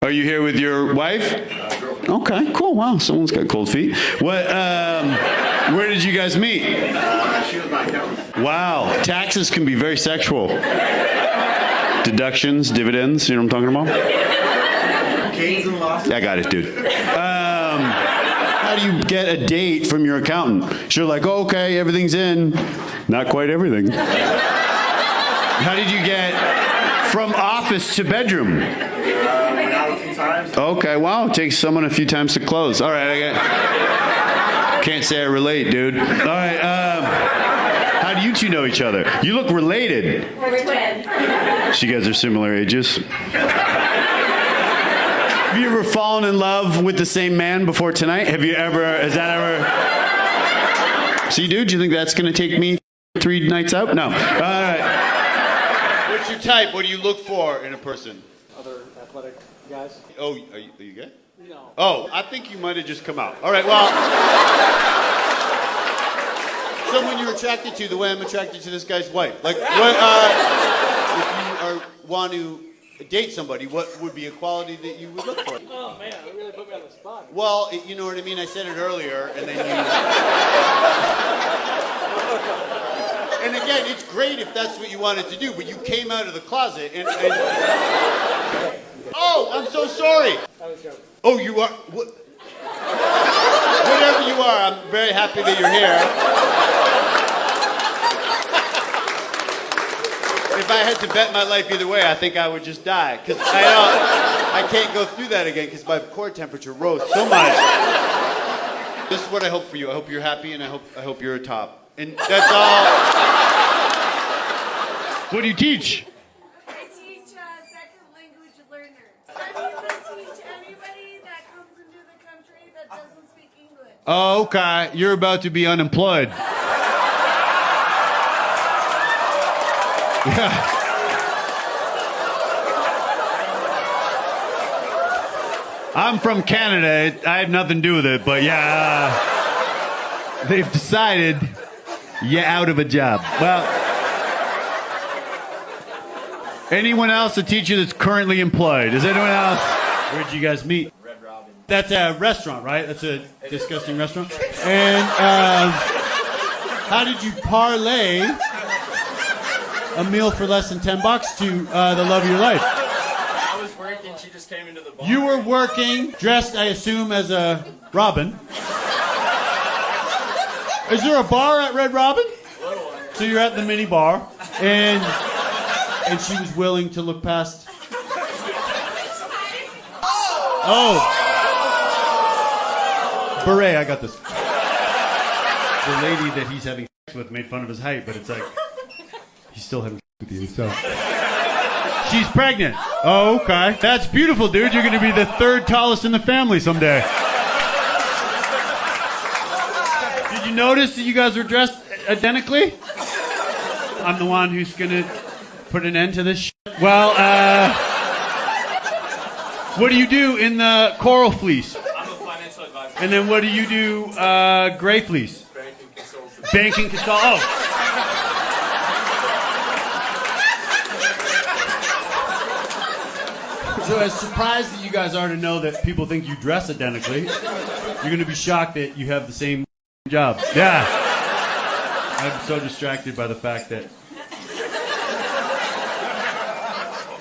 Are you here with your wife? Okay, cool. Wow, someone's got cold feet. What? Where did you guys meet? She was my accountant. Wow, taxes can be very sexual. Deductions, dividends. You know what I'm talking about? Gains and losses. I got it, dude. How do you get a date from your accountant? You're like, oh, okay, everything's in. Not quite everything. How did you get from office to bedroom? Went out a few times. Okay, wow, it takes someone a few times to close. All right, can't say I relate, dude. All right, how do you two know each other? You look related. We're twins. So you guys are similar ages. Have you ever fallen in love with the same man before tonight? Has that ever? See, dude, do you think that's going to take me 3 nights out? No. All right. What's your type? What do you look for in a person? Other athletic guys? Oh, are you gay? No. Oh, I think you might have just come out. All right, well, someone you're attracted to the way I'm attracted to this guy's wife. Like, what, if you want to date somebody, what would be a quality that you would look for? Oh, man, that really put me on the spot. Well, you know what I mean? I said it earlier, and then you... And again, it's great if that's what you wanted to do, but you came out of the closet and... Oh, I'm so sorry. I was joking. Oh, you are... What? Whatever you are, I'm very happy that you're here. If I had to bet my life either way, I think I would just die. Because I can't go through that again because my core temperature rose so much. This is what I hope for you. I hope you're happy and I hope you're a top. And that's all. What do you teach? I teach second language learners. That means I teach anybody that comes into the country that doesn't speak English. Oh, okay. You're about to be unemployed. Yeah. I'm from Canada. I have nothing to do with it, but yeah, they've decided you're out of a job. Well, anyone else a teacher that's currently employed? Is anyone else? Where'd you guys meet? Red Robin. That's a restaurant, right? That's a disgusting restaurant. And how did you parlay a meal for less than $10 to the love of your life? I was working. She just came into the bar. You were working, dressed, I assume, as a Robin. Is there a bar at Red Robin? So you're at the mini bar, and she was willing to look past. Oh, beret! I got this. The lady that he's having sex with made fun of his height, but it's like he's still having sex with you. So she's pregnant. Oh, okay. That's beautiful, dude. You're going to be the 3rd tallest in the family someday. Did you notice that you guys were dressed identically? I'm the one who's going to put an end to this shit. Well, what do you do in the coral fleece? I'm a financial advisor. And then what do you do, gray fleece? Banking consultant. Banking consultant. Oh. So as surprised that you guys are to know that people think you dress identically, you're going to be shocked that you have the same job. Yeah. I'm so distracted by the fact that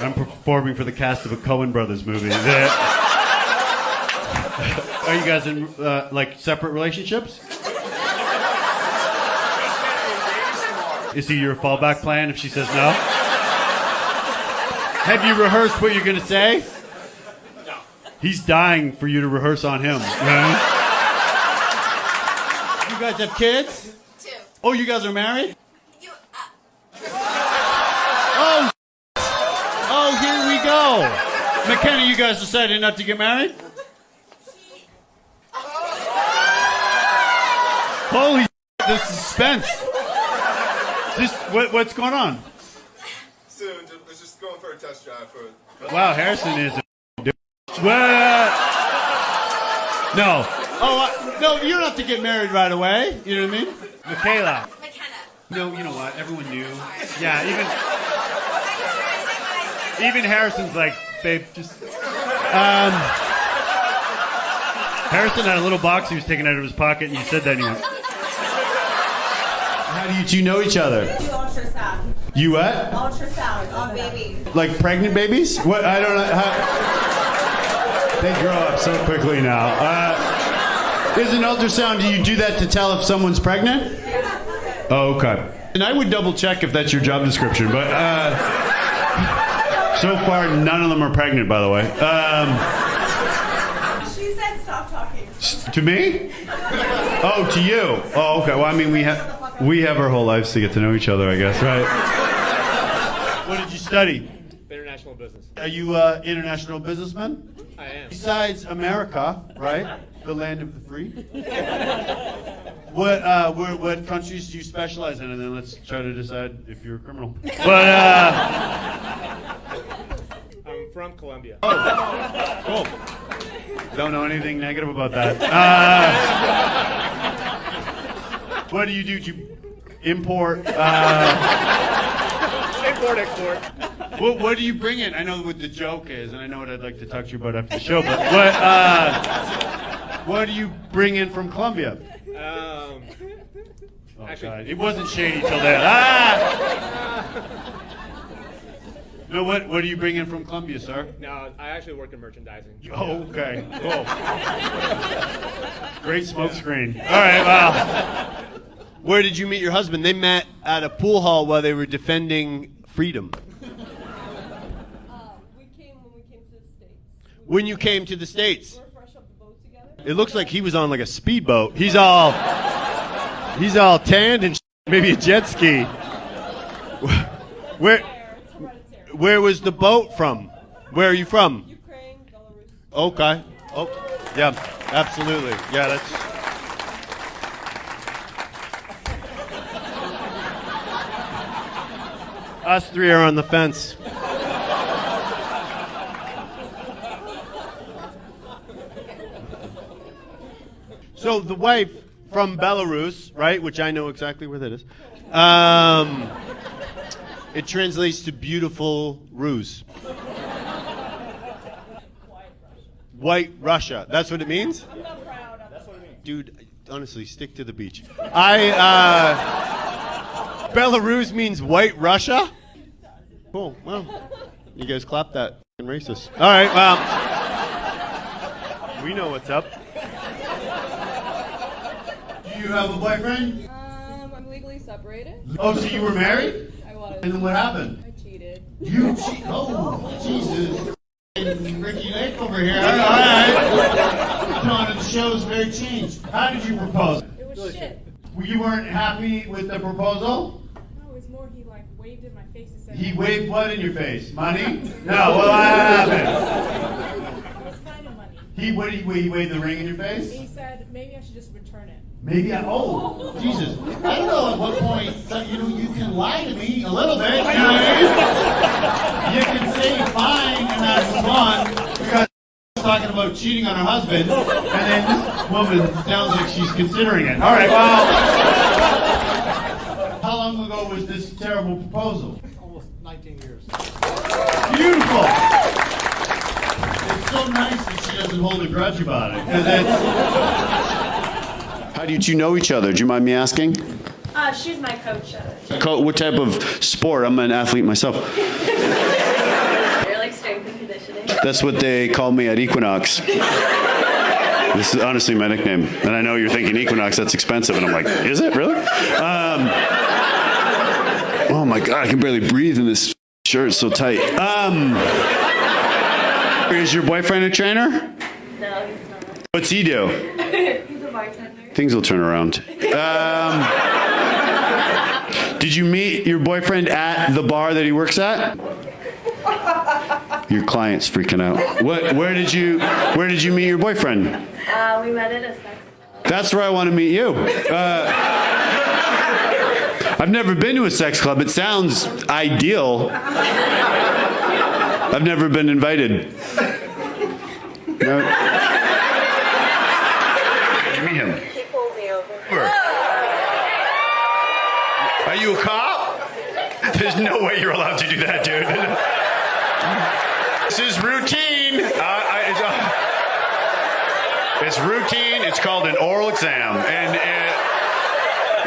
I'm performing for the cast of a Coen Brothers movie. Are you guys in, like, separate relationships? Is he your fallback plan if she says no? Have you rehearsed what you're going to say? No. He's dying for you to rehearse on him. Right? You guys have kids? 2. Oh, you guys are married? You, Oh, here we go. McKenna, you guys decided not to get married? Holy the suspense. What's going on? Soon, let's just go for a test drive for. Wow, Harrison is a dude. What? No. Oh, no, you don't have to get married right away. You know what I mean? Michaela. McKenna. No, you know what? Everyone knew. Yeah, even Harrison's like, babe, just... Harrison had a little box he was taking out of his pocket, and you said that, and he went, how do you two know each other? Do ultrasound. You what? Ultrasound on babies. Like pregnant babies? What? I don't know. They grow up so quickly now. Is an ultrasound, do you do that to tell if someone's pregnant? Oh, okay. And I would double check if that's your job description, but so far none of them are pregnant, by the way. She said stop talking. To me? Oh, to you. Oh, okay. Well, I mean, we have our whole lives to get to know each other, I guess, right? What did you study? International business. Are you international businessman? I am. Besides America, right? The land of the free. What countries do you specialize in? And then let's try to decide if you're a criminal. But I'm from Colombia. oh, cool. Don't know anything negative about that. What do you do? Do you import? Import, export. What do you bring in? I know what the joke is, and I know what I'd like to talk to you about after the show. But what do you bring in from Colombia? Um, Oh, Actually- God. It wasn't shady till then. No, what do you bring in from Colombia, sir? no, I actually work in merchandising. Oh, okay. Cool. Great smoke screen. All right, well. Where did you meet your husband? They met at a pool hall while they were defending freedom. We came when we came to the States. When you came to the States? We're fresh off the boat together. It looks like he was on like a speedboat. He's all tanned and maybe a jet ski. Where It's hereditary. where was the boat from? Where are you from? Ukraine, Belarus. Okay. Oh, yeah, absolutely. Yeah, that's. Us three are on the fence. So the wife from Belarus, right, which I know exactly where that is, it translates to beautiful ruse. White Russia. That's what it means? I'm not proud of it. Dude, honestly, stick to the beach. Belarus means White Russia? Cool. Well, you guys clap that. Fucking racist. All right, well. We know what's up. Do you have a boyfriend? I'm legally separated. Oh, so you were married? I was. And then what happened? I cheated. You cheat? Oh, Jesus. Ricky Lake over here. All right. Tone of the show is very changed. How did you propose? It was shit. You weren't happy with the proposal? No, it was more he like waved in my face and said. He waved what in your face? Money? No, well, what happened? It was kind of money. He waved the ring in your face? He said maybe I should just return it. Maybe oh, Jesus. I don't know at what point, you can lie to me a little bit, you know what I mean? You can say fine and that's fun, because talking about cheating on her husband, and then this woman sounds like she's considering it. All right, well, how long ago was this terrible proposal? Almost 19 years. Beautiful. It's so nice that she doesn't hold a grudge about it. 'Cause it's... How do you two know each other? Do you mind me asking? She's my coach. What type of sport? I'm an athlete myself. You're like strength and conditioning. That's what they call me at Equinox. This is honestly my nickname. And I know you're thinking Equinox, that's expensive. And I'm like, is it really? Oh my God, I can barely breathe in this shirt. It's so tight. Is your boyfriend a trainer? No, he's not. What's he do? He's a bartender. Things will turn around. Did you meet your boyfriend at the bar that he works at? Your client's freaking out. Where did you meet your boyfriend? We met at a sex club. That's where I want to meet you. I've never been to a sex club. It sounds ideal. I've never been invited. No. Meet him. He pulled me over. Are you a cop? There's no way you're allowed to do that, dude. This is routine. It's routine. It's called an oral exam. And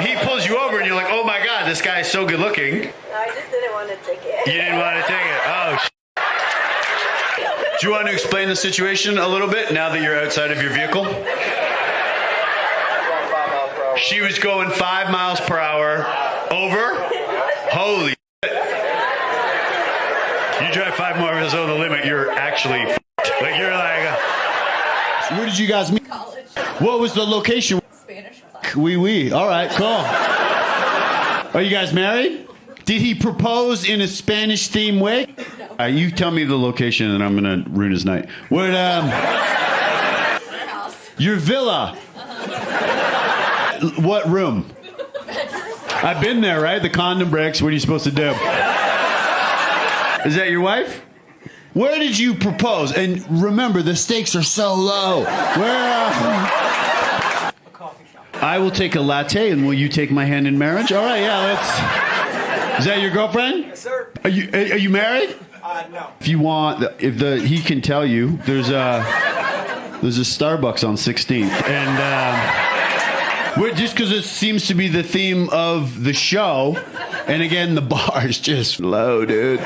he pulls you over and you're like, oh my God, this guy is so good looking. I just didn't want to take it. You didn't want to take it. Oh, Do you want to explain the situation a little bit now that you're outside of your vehicle? She was going 5 miles per hour over. Holy shit. You drive 5 miles over the limit, you're actually like, you're like, where did you guys meet? College. What was the location? Spanish. Oui. All right, cool. Are you guys married? Did he propose in a Spanish-themed way? No. You tell me the location and I'm going to ruin his night. What, House. Your villa. What room? I've been there, right? The condom breaks. What are you supposed to do? Is that your wife? Where did you propose? And remember, the stakes are so low. Where? A coffee shop. I will take a latte, and will you take my hand in marriage? All right, yeah. Let's. Is that your girlfriend? Yes, sir. Are you married? No. If you want, he can tell you. There's a Starbucks on 16th, and just because it seems to be the theme of the show, and again, the bar is just low, dude.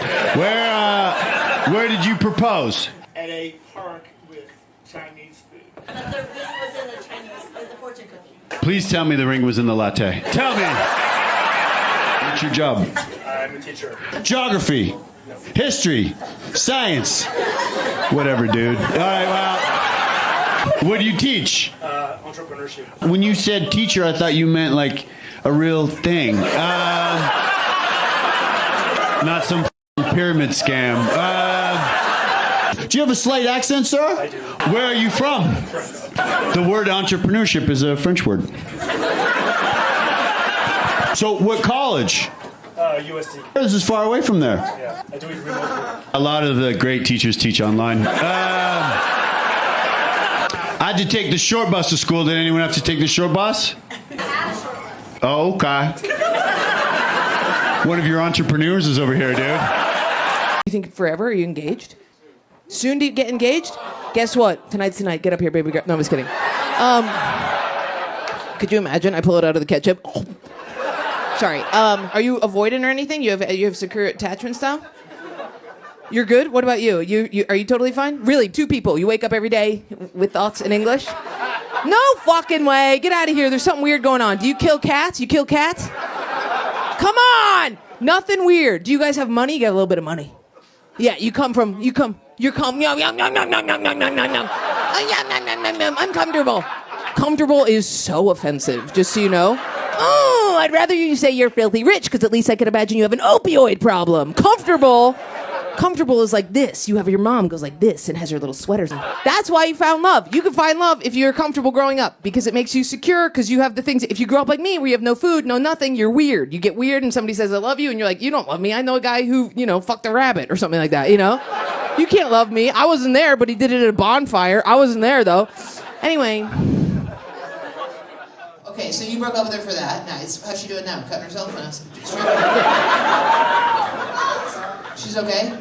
Where did you propose? At a park with Chinese food. And the ring was in the Chinese, the fortune cookie. Please tell me the ring was in the latte. Tell me. What's your job? I'm a teacher. Geography, history, science, whatever, dude. All right, well, what do you teach? Entrepreneurship. When you said teacher, I thought you meant like a real thing, not some pyramid scam. Do you have a slight accent, sir? I do. Where are you from? The word entrepreneurship is a French word. So, what college? USD. This is far away from there. Yeah. I do it remotely. A lot of the great teachers teach online. I had to take the short bus to school. Did anyone have to take the short bus? Oh, okay. One of your entrepreneurs is over here, dude. You think forever? Are you engaged? Soon to get engaged? Guess what? Tonight's tonight. Get up here, baby girl. No, I'm just kidding. Could you imagine? I pull it out of the ketchup. Oh. Sorry. Are you avoidant or anything? You have secure attachment style? You're good? What about you? Are you totally fine? Really? 2 people. You wake up every day with thoughts in English? No fucking way. Get out of here. There's something weird going on. Do you kill cats? You kill cats? Come on! Nothing weird. Do you guys have money? You got a little bit of money. Yeah, you're uncomfortable. Comfortable is so offensive, just so you know. Oh, I'd rather you say you're filthy rich, because at least I could imagine you have an opioid problem. Comfortable is like this. You have your mom goes like this and has her little sweaters on. That's why you found love. You can find love if you're comfortable growing up, because it makes you secure, because you have the things. If you grow up like me, where you have no food, no nothing, you're weird. You get weird and somebody says, I love you, and you're like, you don't love me. I know a guy who, fucked a rabbit or something like that, You can't love me. I wasn't there, but he did it at a bonfire. I wasn't there, though. Anyway. Okay, so you broke up with her for that. Nice. How's she doing now? Cutting herself? She's okay?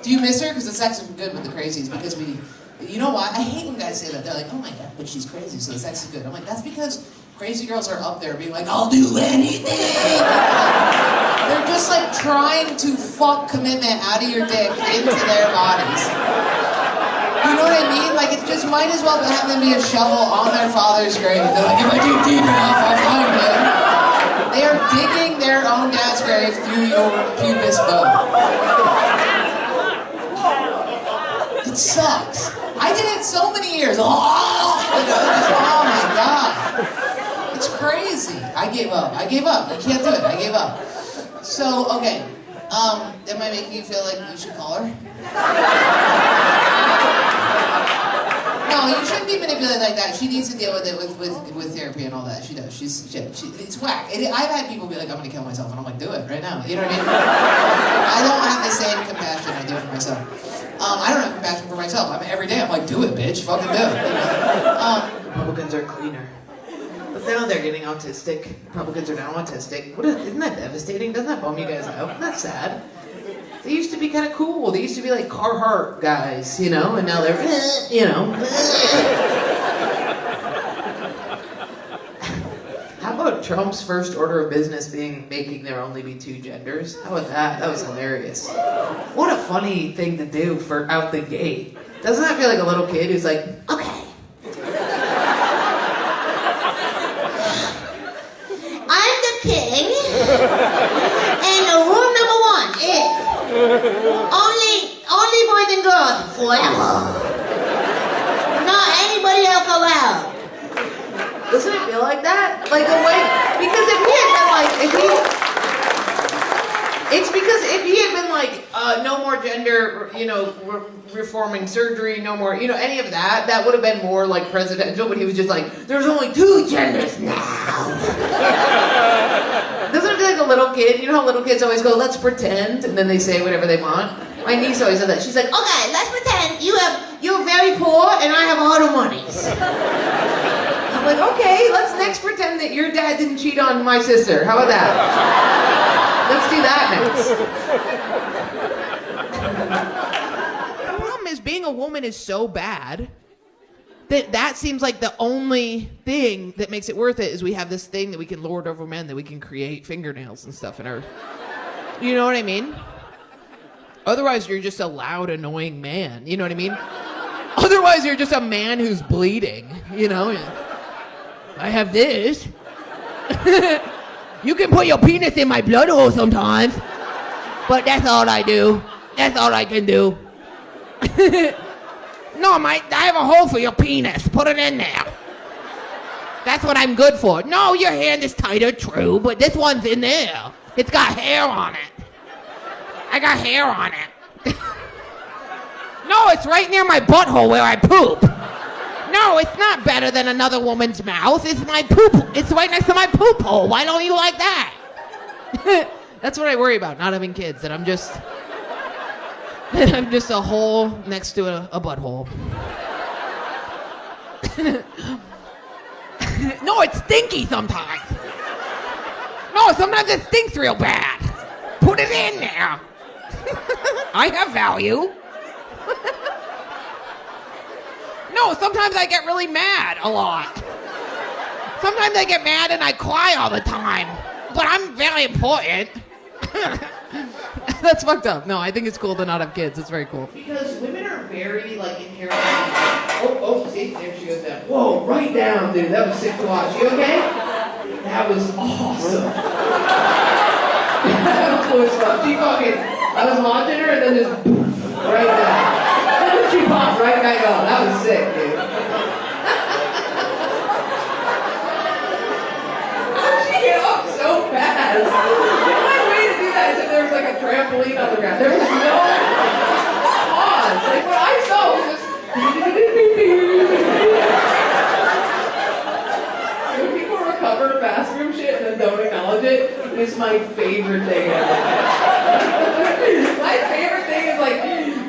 Do you miss her? Because the sex is good with the crazies, because you know why? I hate when guys say that. They're like, oh my God, but she's crazy, so the sex is good. I'm like, that's because crazy girls are up there being like, I'll do anything. They're just like trying to fuck commitment out of your dick into their bodies. You know what I mean? Like, it just might as well have them be a shovel on their father's grave. They're like, if I dig deep enough, I'll find him. They are digging their own dad's grave through your pubis bone. It sucks. I did it so many years. Oh my God. It's crazy. I gave up. You can't do it. I gave up. So, okay. Am I making you feel like you should call her? No, you shouldn't be manipulated like that. She needs to deal with it with therapy and all that. She does. It's whack. I've had people be like, I'm gonna kill myself, and I'm like, do it right now. You know what I mean? I don't have the same compassion I do for myself. I don't have compassion for myself. Every day I'm like, do it, bitch. Fucking do it. Republicans are cleaner. But now they're getting autistic. Republicans are now autistic. Isn't that devastating? Doesn't that bum you guys out? That's sad. They used to be kind of cool. They used to be like Carhartt guys, and now they're, Trump's first order of business being making there only be 2 genders. How was that? That was hilarious. What a funny thing to do for out the gate. Doesn't that feel like a little kid who's like, okay. I'm the king, and rule number 1 is only boys and girls forever. Not anybody else allowed. Doesn't it feel like that? Like the way, because if he had been like, it's because if he had been like, no more gender, reforming surgery, no more, any of that, that would have been more like presidential, but he was just like, there's only 2 genders now. Doesn't it feel like a little kid? You know how little kids always go, let's pretend, and then they say whatever they want? My niece always said that. She's like, okay, let's pretend you're very poor and I have all the monies. I'm like, okay, let's next pretend that your dad didn't cheat on my sister. How about that? Let's do that next. The problem is being a woman is so bad that seems like the only thing that makes it worth it is we have this thing that we can lord over men, that we can create fingernails and stuff in our... You know what I mean? Otherwise, you're just a loud, annoying man. You know what I mean? Otherwise, you're just a man who's bleeding. I have this. You can put your penis in my blood hole sometimes. But that's all I do. That's all I can do. No, I have a hole for your penis. Put it in there. That's what I'm good for. No, your hand is tighter, true, but this one's in there. It's got hair on it. I got hair on it. No, it's right near my butthole where I poop. No, it's not better than another woman's mouth. It's my poop. It's right next to my poop hole. Why don't you like that? That's what I worry about, not having kids. That I'm just a hole next to a butthole. No, it's stinky sometimes. No, sometimes it stinks real bad. Put it in there. I have value. No, sometimes I get really mad a lot. Sometimes I get mad and I cry all the time. But I'm very important. That's fucked up. No, I think it's cool to not have kids. It's very cool. Because women are very, inherently... Oh, see? There she goes down. Whoa, right down, dude. That was sick to watch. You okay? That was awesome. That was cool as fuck. She fucking... I was watching her and then just... right down. And then she popped right back up. That was sick, dude. She hit up so fast. The only way to do that is if there was a trampoline on the ground. There was no pause. What I saw was just... When people recover bathroom shit and then don't acknowledge it, it's my favorite thing ever. My favorite thing is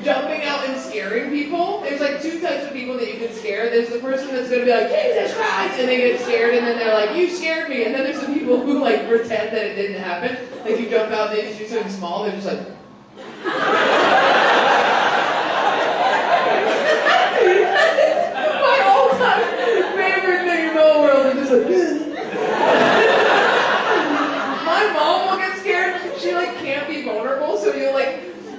jumping out and scaring people. There's 2 types of people that you can scare. There's the person that's gonna be like, Jesus Christ, and they get scared, and then they're like, you scared me. And then there's the people who pretend that it didn't happen. You jump out and they just do something small, they're just like... My all-time favorite thing in the whole world is just My mom will get scared. She can't be vulnerable, so you'll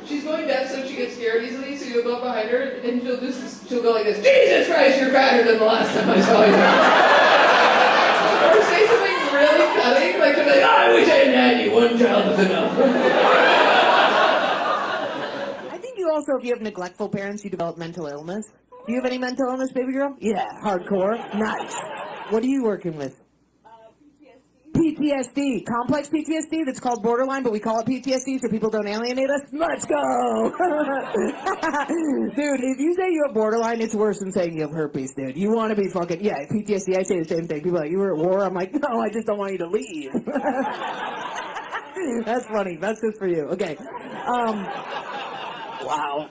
she's going deaf, so she gets scared easily. So you'll go up behind her, and she'll go like this. Jesus Christ, you're fatter than the last time I saw you. Or say something really cutting, she'll be like, I wish I hadn't had you. 1 child was enough. I think you also, if you have neglectful parents, you develop mental illness. Do you have any mental illness, baby girl? Yeah, hardcore. Nice. What are you working with? PTSD. Complex PTSD that's called borderline, but we call it PTSD so people don't alienate us. Let's go! Dude, if you say you have borderline, it's worse than saying you have herpes, dude. You want to be fucking... Yeah, PTSD, I say the same thing. People are like, you were at war? I'm like, no, I just don't want you to leave. That's funny. That's good for you. Okay. Wow.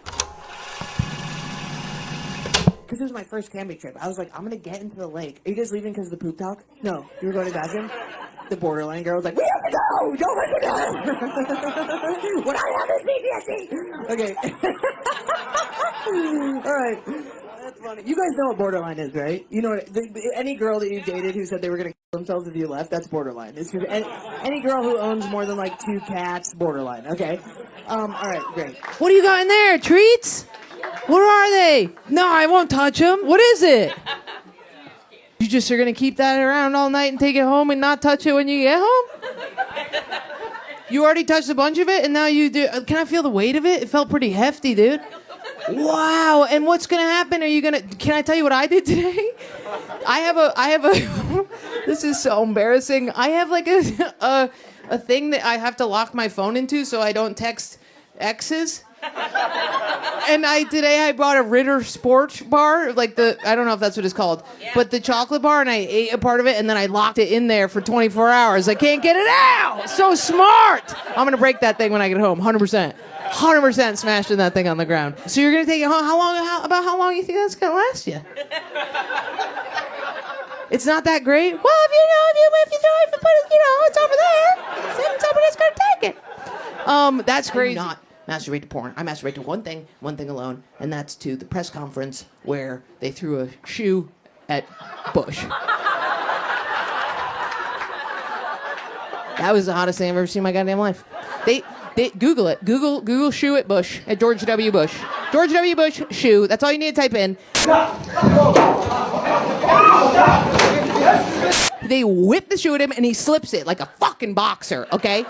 Because it was my first camping trip. I was like, I'm going to get into the lake. Are you guys leaving because of the poop talk? No. You were going to the bathroom? The borderline girl was like, we have to go! Don't let me go! What I have is PTSD! Okay. Alright. That's funny. You guys know what borderline is, right? You know what, any girl that you dated who said they were going to themselves if you left, that's borderline. It's just any girl who owns more than like 2 cats, borderline. Okay. All right, great. What do you got in there? Treats? What are they? No, I won't touch them. What is it? You just are going to keep that around all night and take it home and not touch it when you get home? You already touched a bunch of it and now you do. Can I feel the weight of it? It felt pretty hefty, dude. Wow. And what's going to happen? Can I tell you what I did today? I have a, this is so embarrassing. I have like a thing that I have to lock my phone into so I don't text exes. And today I bought a Ritter Sport bar, like I don't know if that's what it's called, but the chocolate bar, and I ate a part of it, and then I locked it in there for 24 hours. I can't get it out. So smart. I'm gonna break that thing when I get home, 100%. 100% smashing that thing on the ground. So you're gonna take it home. How long you think that's gonna last you? It's not that great. Well, if you put it, it's over there. Then somebody's gonna take it. That's crazy. Masturbate to porn. I masturbate to one thing alone, and that's to the press conference where they threw a shoe at Bush. That was the hottest thing I've ever seen in my goddamn life. They Google it. Google shoe at Bush, at George W. Bush. George W. Bush shoe. That's all you need to type in. They whip the shoe at him, and he slips it like a fucking boxer. Okay,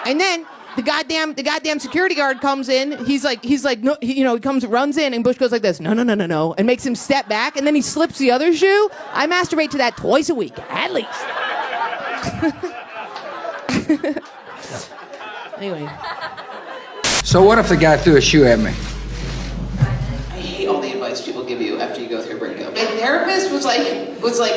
and then. The goddamn security guard comes in. He's like, no, he runs in, and Bush goes like this, no, and makes him step back, and then he slips the other shoe. I masturbate to that twice a week, at least. Anyway. So what if the guy threw a shoe at me? I hate all the advice people give you after you go through a breakup. My therapist was like,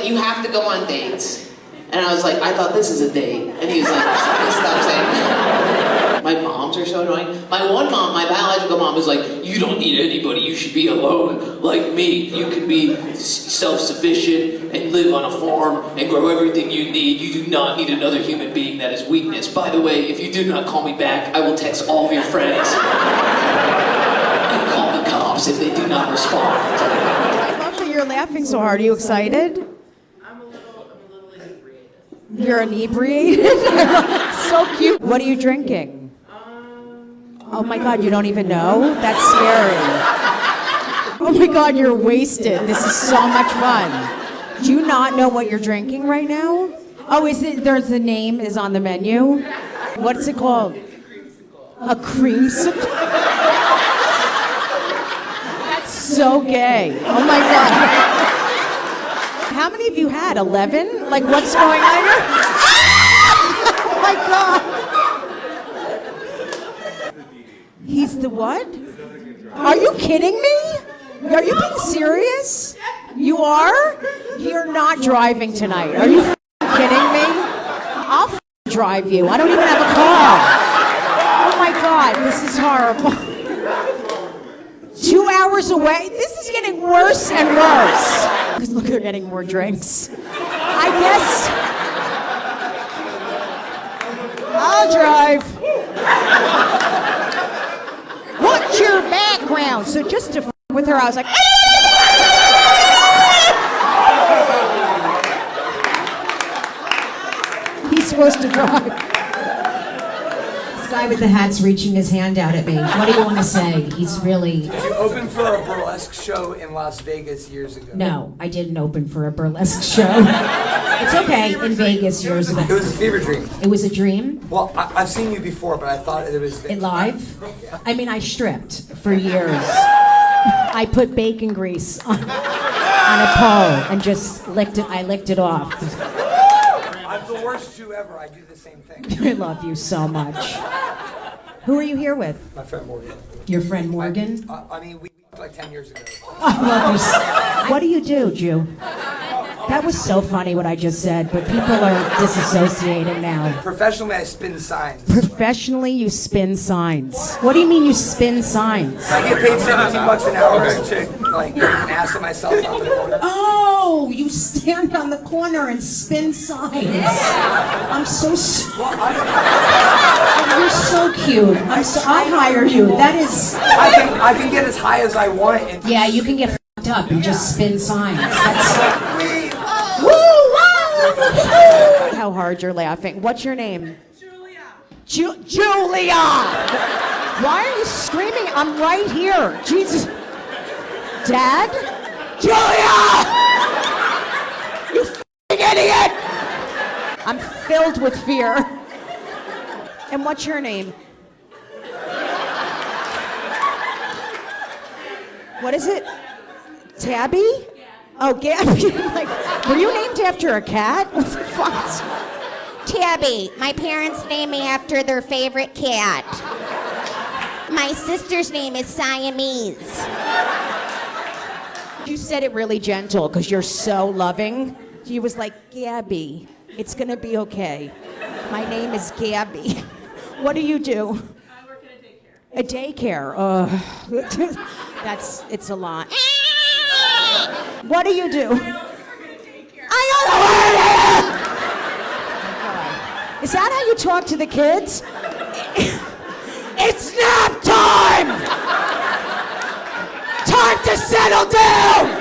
you have to go on dates. And I was like, I thought this is a date. And he was like, stop saying that. My moms are so annoying. My one mom, my biological mom, was like, you don't need anybody. You should be alone. Like me, you can be self-sufficient and live on a farm and grow everything you need. You do not need another human being. That is weakness. By the way, if you do not call me back, I will text all of your friends and call the cops if they do not respond. I love that you're laughing so hard. Are you excited? You're inebriated? So cute. What are you drinking? Oh my God, you don't even know? That's scary. Oh my God, you're wasted. This is so much fun. Do you not know what you're drinking right now? Oh, there's the name is on the menu? What's it called? A creamsicle? That's so gay. Oh my God. How many have you had? 11? Like, what's going on here? Oh my God. He's the what? Are you kidding me? Are you being serious? You are? You're not driving tonight. Are you kidding me? I'll drive you. I don't even have a car. Oh my God, this is horrible. 2 hours away? This is getting worse and worse. Because look, they're getting more drinks. I guess I'll drive. What's your background? So just to with her, I was like, he's supposed to drive. Guy with the hat's reaching his hand out at me. What do you want to say? He's really... Did you open for a burlesque show in Las Vegas years ago? No, I didn't open for a burlesque show. It's okay, in Vegas years ago. It was a fever dream. It was a dream? Well, I've seen you before, but I thought it was... Live? I mean, I stripped for years. I put bacon grease on a pole and just licked it. I licked it off. I'm the worst Jew ever. I do the same thing. I love you so much. Who are you here with? My friend Morgan. Your friend Morgan? I mean, we like 10 years ago. I love you. What do you do, Jew? That was so funny what I just said, but people are disassociating now. Professionally, I spin signs. Professionally, you spin signs. What do you mean you spin signs? I get paid $17 an hour to like get an ass of myself out the corner. Oh, you stand on the corner and spin signs. I'm so you're so cute. I hire you. That is. I can get as high as I want. And yeah, you can get fucked up and just spin signs. That's. How hard you're laughing. What's your name? Julia! Why are you screaming? I'm right here. Jesus. Dad? Julia! You f***ing idiot! I'm filled with fear. And what's your name? What is it? Tabby? Oh, Gabby. Like, were you named after a cat? What the fuck? Tabby. My parents named me after their favorite cat. My sister's name is Siamese. You said it really gentle because you're so loving. She was like, Gabby, it's gonna be okay. My name is Gabby. What do you do? I work at a daycare. A daycare. It's a lot. What do you do? Is that how you talk to the kids? It's nap time! Time to settle down!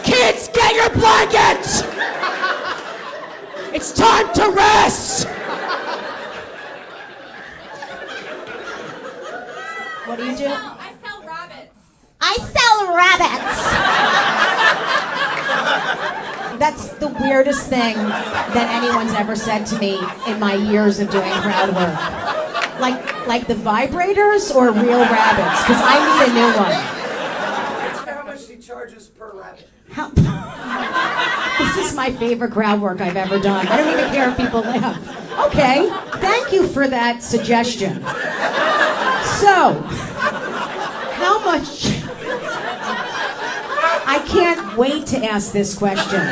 Kids, get your blankets! It's time to rest! What do you do? I sell rabbits. I sell rabbits. That's the weirdest thing that anyone's ever said to me in my years of doing crowd work. Like the vibrators or real rabbits? Because I need a new one. How much he charges per rabbit? This is my favorite crowd work I've ever done. I don't even care if people laugh. Okay, thank you for that suggestion. So, how much... I can't wait to ask this question.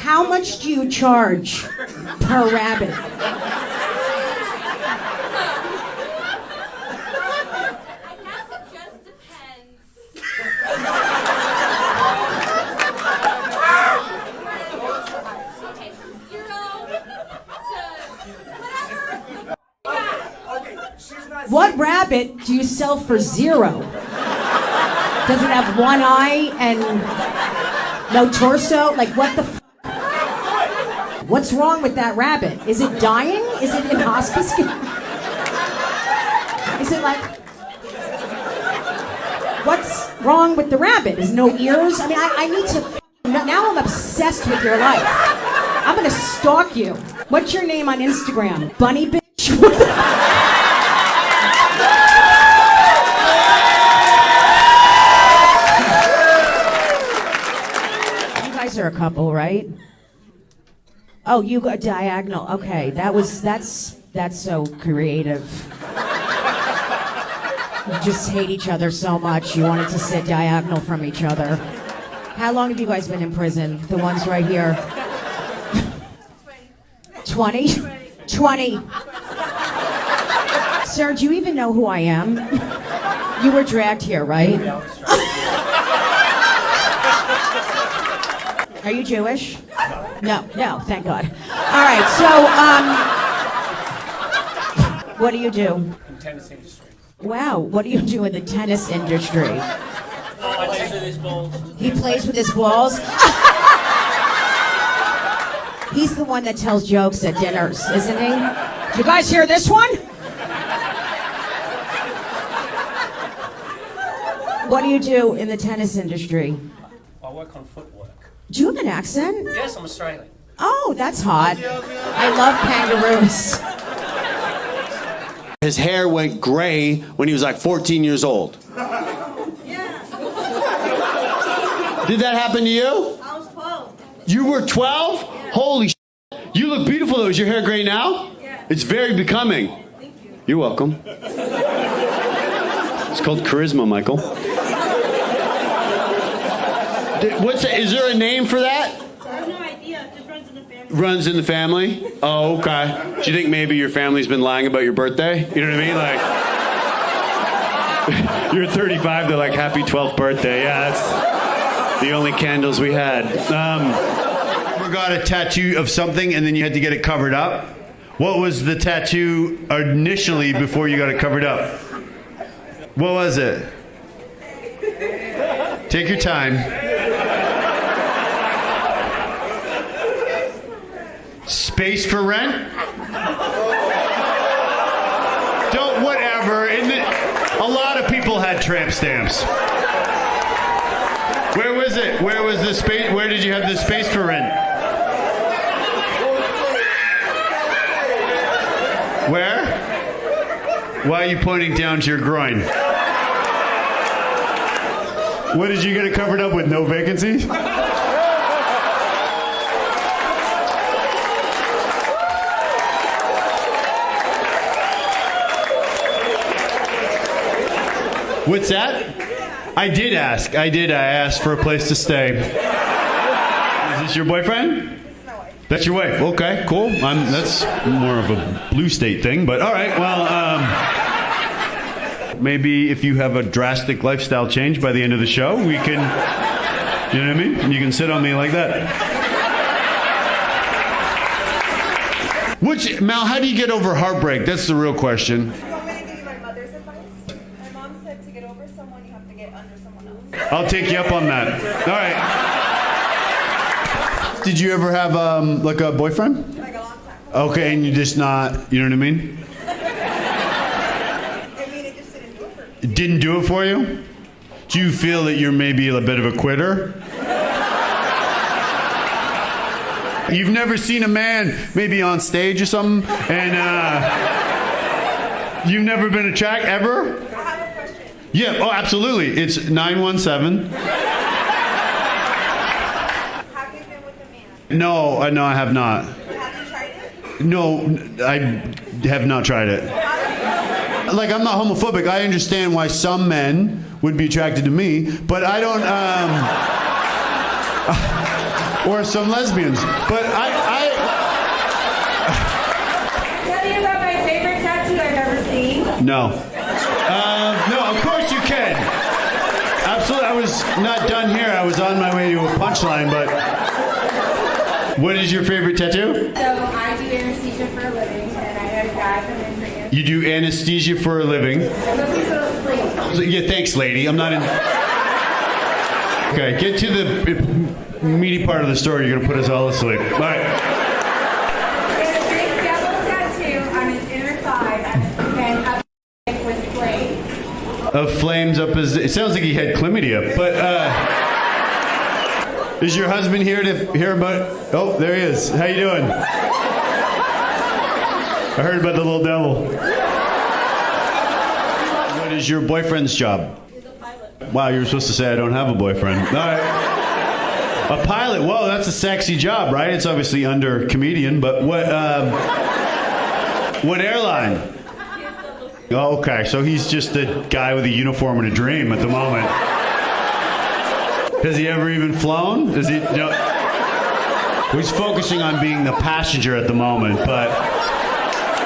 How much do you charge per rabbit? What rabbit do you sell for $0? Does it have one eye and no torso? Like, what the f***? What's wrong with that rabbit? Is it dying? Is it in hospice care? Is it like... What's wrong with the rabbit? Is no ears? I mean, I need to... Now I'm obsessed with your life. I'm gonna stalk you. What's your name on Instagram? Bunny bitch? Are a couple, right? Oh, you got diagonal. Okay, that's so creative. You just hate each other so much. You wanted to sit diagonal from each other. How long have you guys been in prison? The ones right here. 20? 20. Sir, do you even know who I am? You were dragged here, right? Are you Jewish? No, thank God. All right, so, what do you do? In tennis industry. Wow, what do you do in the tennis industry? I play with his balls. He plays with his balls? He's the one that tells jokes at dinners, isn't he? You guys hear this one? What do you do in the tennis industry? I work on footwork. Do you have an accent? Yes, I'm Australian. Oh, that's hot. I love kangaroos. His hair went gray when he was like 14 years old. Did that happen to you? I was 12. You were 12? Yeah. Holy shit. You look beautiful though. Is your hair gray now? Yeah. It's very becoming. Thank you. You're welcome. It's called charisma, Michael. Is there a name for that? I have no idea. It just runs in the family. Runs in the family? Oh, okay. Do you think maybe your family's been lying about your birthday? You know what I mean? Like, you're 35, they're like, happy 12th birthday. Yeah, that's the only candles we had. Ever got a tattoo of something and then you had to get it covered up? What was the tattoo initially before you got it covered up? What was it? Take your time. Space for rent? Don't, whatever. A lot of people had tramp stamps. Where was it? Where was the space? Where did you have the space for rent? Where? Why are you pointing down to your groin? What, did you get it covered up with no vacancies? What's that? I did ask. I asked for a place to stay. Is this your boyfriend? That's your wife. Okay, cool. That's more of a blue state thing, but all right. Well, maybe if you have a drastic lifestyle change by the end of the show, we can, you know what I mean? You can sit on me like that. Mal, how do you get over heartbreak? That's the real question. I'll take you up on that. All right. Did you ever have like a boyfriend? Like a long time. Okay, and you're just not, you know what I mean? It just didn't do it for me. It didn't do it for you? Do you feel that you're maybe a bit of a quitter? You've never seen a man maybe on stage or something, and you've never been attracted ever? I have a question. Yeah, oh, absolutely. It's 917. Have you been with a man? No, I have not. Have you tried it? No, I have not tried it. Like, I'm not homophobic. I understand why some men would be attracted to me, but I don't, or some lesbians. But Tell you about my favorite tattoo I've ever seen. No. No, of course you can. Absolutely. I was not done here. I was on my way to a punchline, but what is your favorite tattoo? So I do anesthesia for a living, and I had a guy come in for anesthesia. You do anesthesia for a living? I'm looking for a sleep. Yeah, thanks, lady. I'm not in... Okay, get to the meaty part of the story. You're going to put us all asleep. All right. He had a big devil tattoo on his inner thigh, and up with flames. Of flames up his... It sounds like he had chlamydia, but... is your husband here to hear about... Oh, there he is. How you doing? I heard about the little devil. What is your boyfriend's job? He's a pilot. Wow, you were supposed to say I don't have a boyfriend. All right. A pilot. Whoa, that's a sexy job, right? It's obviously under comedian, but what airline? Oh, okay, so he's just a guy with a uniform and a dream at the moment. Has he ever even flown? Is he? You know, he's focusing on being the passenger at the moment, but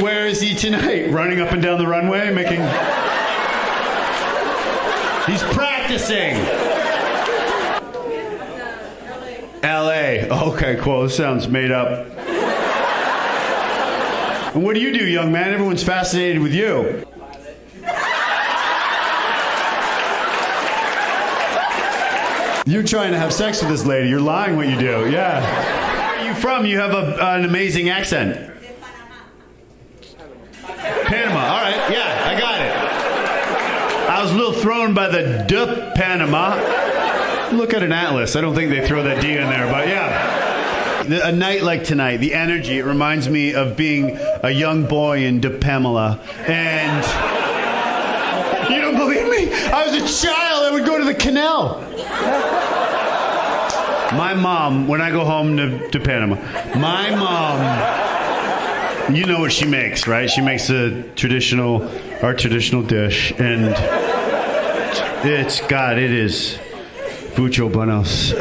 where is he tonight? Running up and down the runway, making... He's practicing. LA. Okay, cool. This sounds made up. And what do you do, young man? Everyone's fascinated with you. You're trying to have sex with this lady. You're lying what you do. Yeah. Where are you from? You have an amazing accent. Panama. All right. Yeah, I got it. I was a little thrown by the de Panama. Look at an atlas. I don't think they throw that D in there, but yeah. A night like tonight, the energy, it reminds me of being a young boy in De Pamela. And you don't believe me? I was a child. I would go to the canal. My mom, when I go home to Panama, my mom, you know what she makes, right? She makes our traditional dish, and it is mucho buenos.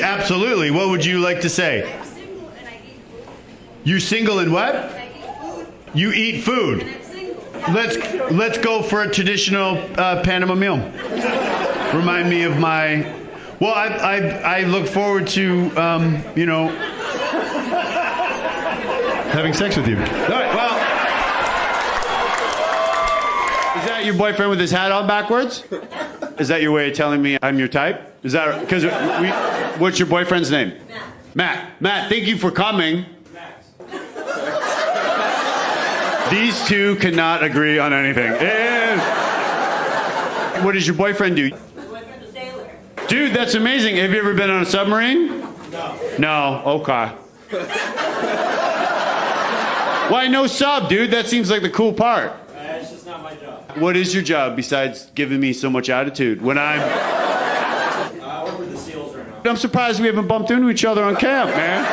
Absolutely. What would you like to say? I'm single and I eat food. You're single and what? And I eat food. You eat food. And I'm single. Let's go for a traditional Panama meal. Remind me of my. Well, I look forward to having sex with you. All right. Well, is that your boyfriend with his hat on backwards? Is that your way of telling me I'm your type? Is that because what's your boyfriend's name? Matt, thank you for coming. These two cannot agree on anything. What does your boyfriend do? My boyfriend's a sailor. Dude, that's amazing. Have you ever been on a submarine? No, okay. Why no sub, dude? That seems like the cool part. It's just not my job. What is your job besides giving me so much attitude when I'm... I work with the SEALs right now. I'm surprised we haven't bumped into each other on camp, man.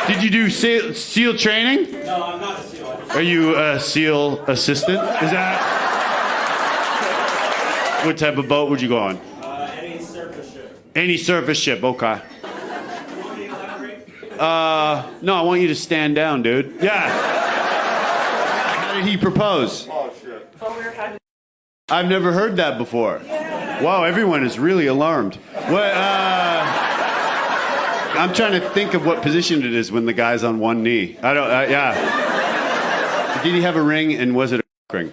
Did you do SEAL training? No, I'm not a SEAL. Are you a SEAL assistant? Is that... What type of boat would you go on? Any surface ship. Any surface ship, okay. No, I want you to stand down, dude. Yeah. How did he propose? Oh, shit. I've never heard that before. Wow, everyone is really alarmed. What, I'm trying to think of what position it is when the guy's on one knee. I don't, yeah. Did he have a ring and was it a ring?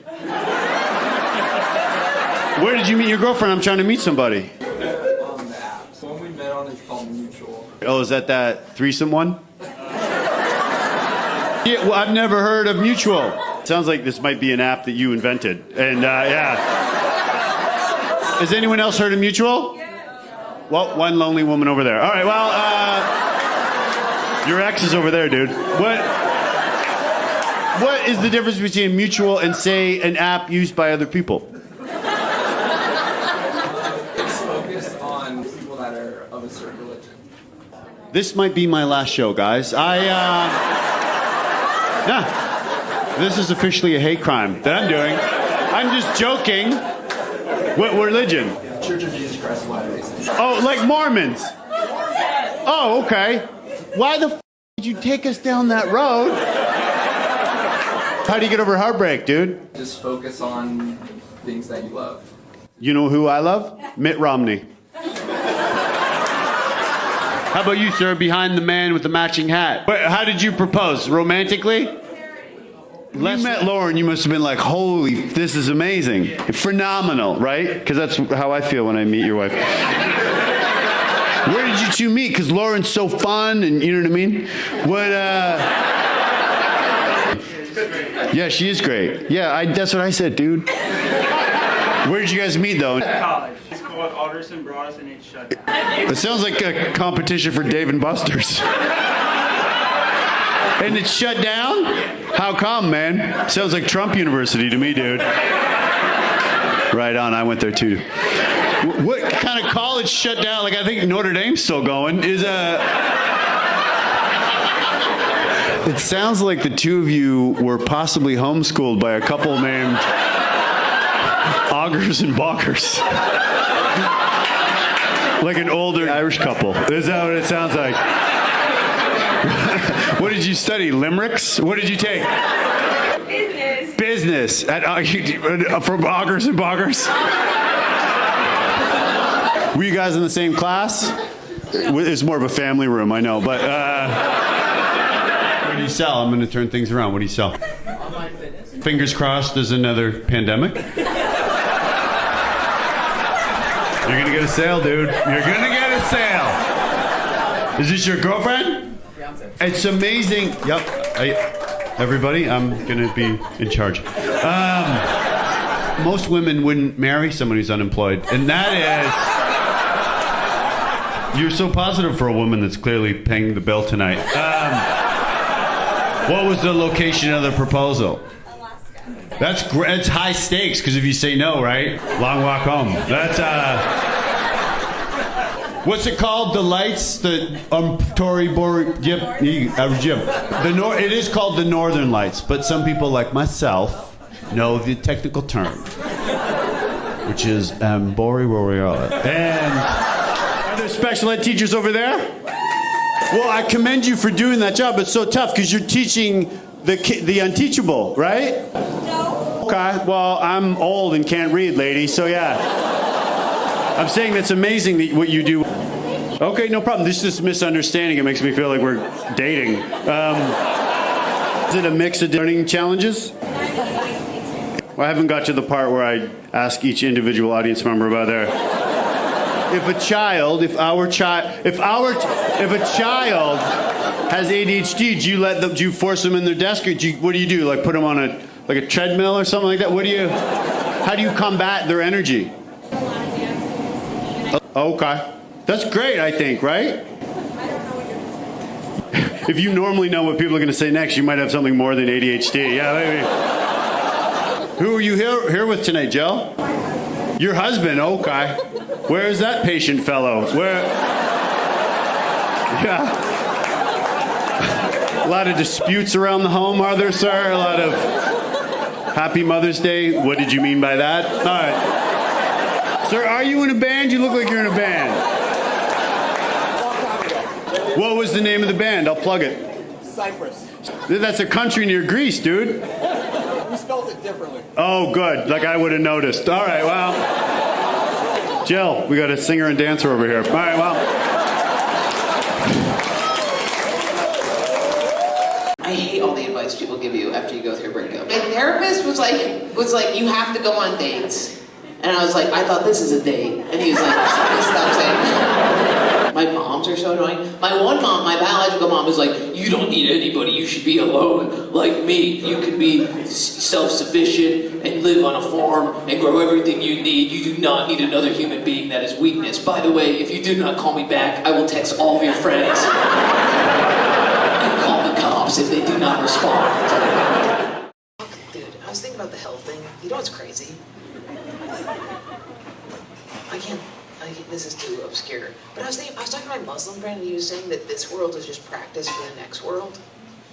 Where did you meet your girlfriend? I'm trying to meet somebody. On the app. So when we met on it's called Mutual. Oh, is that threesome one? Yeah, well, I've never heard of Mutual. Sounds like this might be an app that you invented. And, yeah. Has anyone else heard of Mutual? Well, one lonely woman over there. All right, well, your ex is over there, dude. What is the difference between Mutual and, say, an app used by other people? It's focused on people that are of a certain religion. This might be my last show, guys. Yeah. This is officially a hate crime that I'm doing. I'm just joking. What religion? Church of Jesus Christ of Latter-day Saints. Oh, like Mormons. Oh, okay. Why the did you take us down that road? How do you get over heartbreak, dude? Just focus on things that you love. You know who I love? Mitt Romney. How about you, sir, behind the man with the matching hat? Wait, how did you propose? Romantically? When you met Lauren, you must have been like, holy, this is amazing. Phenomenal, right? Because that's how I feel when I meet your wife. Where did you two meet? Because Lauren's so fun and you know what I mean? Yeah, she is great. Yeah, that's what I said, dude. Where did you guys meet, though? College. It's called Alderson, brought us and it's shut down. It sounds like a competition for Dave and Buster's. And it's shut down? How come, man? Sounds like Trump University to me, dude. Right on, I went there too. What kind of college shut down? Like, I think Notre Dame's still going. It sounds like the two of you were possibly homeschooled by a couple named Augers and Balkers. Like an older Irish couple. Is that what it sounds like? What did you study? Limericks? What did you take? Business. From Augers and Balkers? Were you guys in the same class? It's more of a family room, I know, but what do you sell? I'm going to turn things around. What do you sell? Online fitness. Fingers crossed there's another pandemic. You're going to get a sale, dude. You're going to get a sale. Is this your girlfriend? It's amazing. Yep. Everybody, I'm going to be in charge. Most women wouldn't marry someone who's unemployed. And that is... You're so positive for a woman that's clearly paying the bill tonight. What was the location of the proposal? Alaska. That's great. It's high stakes because if you say no, right? Long walk home. That's what's it called? The lights, the Tory Yep. It is called the Northern Lights, but some people like myself know the technical term, which is Bori Royale. And are there special ed teachers over there? Well, I commend you for doing that job. It's so tough because you're teaching the unteachable, right? No. Okay. Well, I'm old and can't read, lady. So yeah. I'm saying that's amazing that what you do. Okay, no problem. This is just misunderstanding. It makes me feel like we're dating. Is it a mix of learning challenges? Well, I haven't got to the part where I ask each individual audience member about their if a child has ADHD, do you force them in their desk, or what do you do? Like put them on a treadmill or something like that? How do you combat their energy? Okay, that's great. I think, right? If you normally know what people are going to say next, you might have something more than ADHD. Yeah, maybe. Who are you here with tonight, Joe? Your husband. Okay. Where is that patient fellow? Where? Yeah. A lot of disputes around the home, are there, sir? A lot of Happy Mother's Day. What did you mean by that? All right. Sir, are you in a band? You look like you're in a band. What was the name of the band? I'll plug it. Cyprus. That's a country near Greece, dude. We spelled it differently. Oh, good. Like I would have noticed. All right, well. Jill, we got a singer and dancer over here. All right, well. I hate all the advice people give you after you go through a breakup. My therapist was like, you have to go on dates. And I was like, I thought this is a date. And he was like, stop saying that. My moms are so annoying. My one mom, my biological mom, was like, you don't need anybody, you should be alone. Like me, you can be self-sufficient and live on a farm and grow everything you need. You do not need another human being. That is weakness. By the way, if you do not call me back, I will text all of your friends and call the cops if they do not respond. Dude, I was thinking about the hell thing. You know what's crazy? This is too obscure. But I was talking to my Muslim friend, and he was saying that this world is just practice for the next world.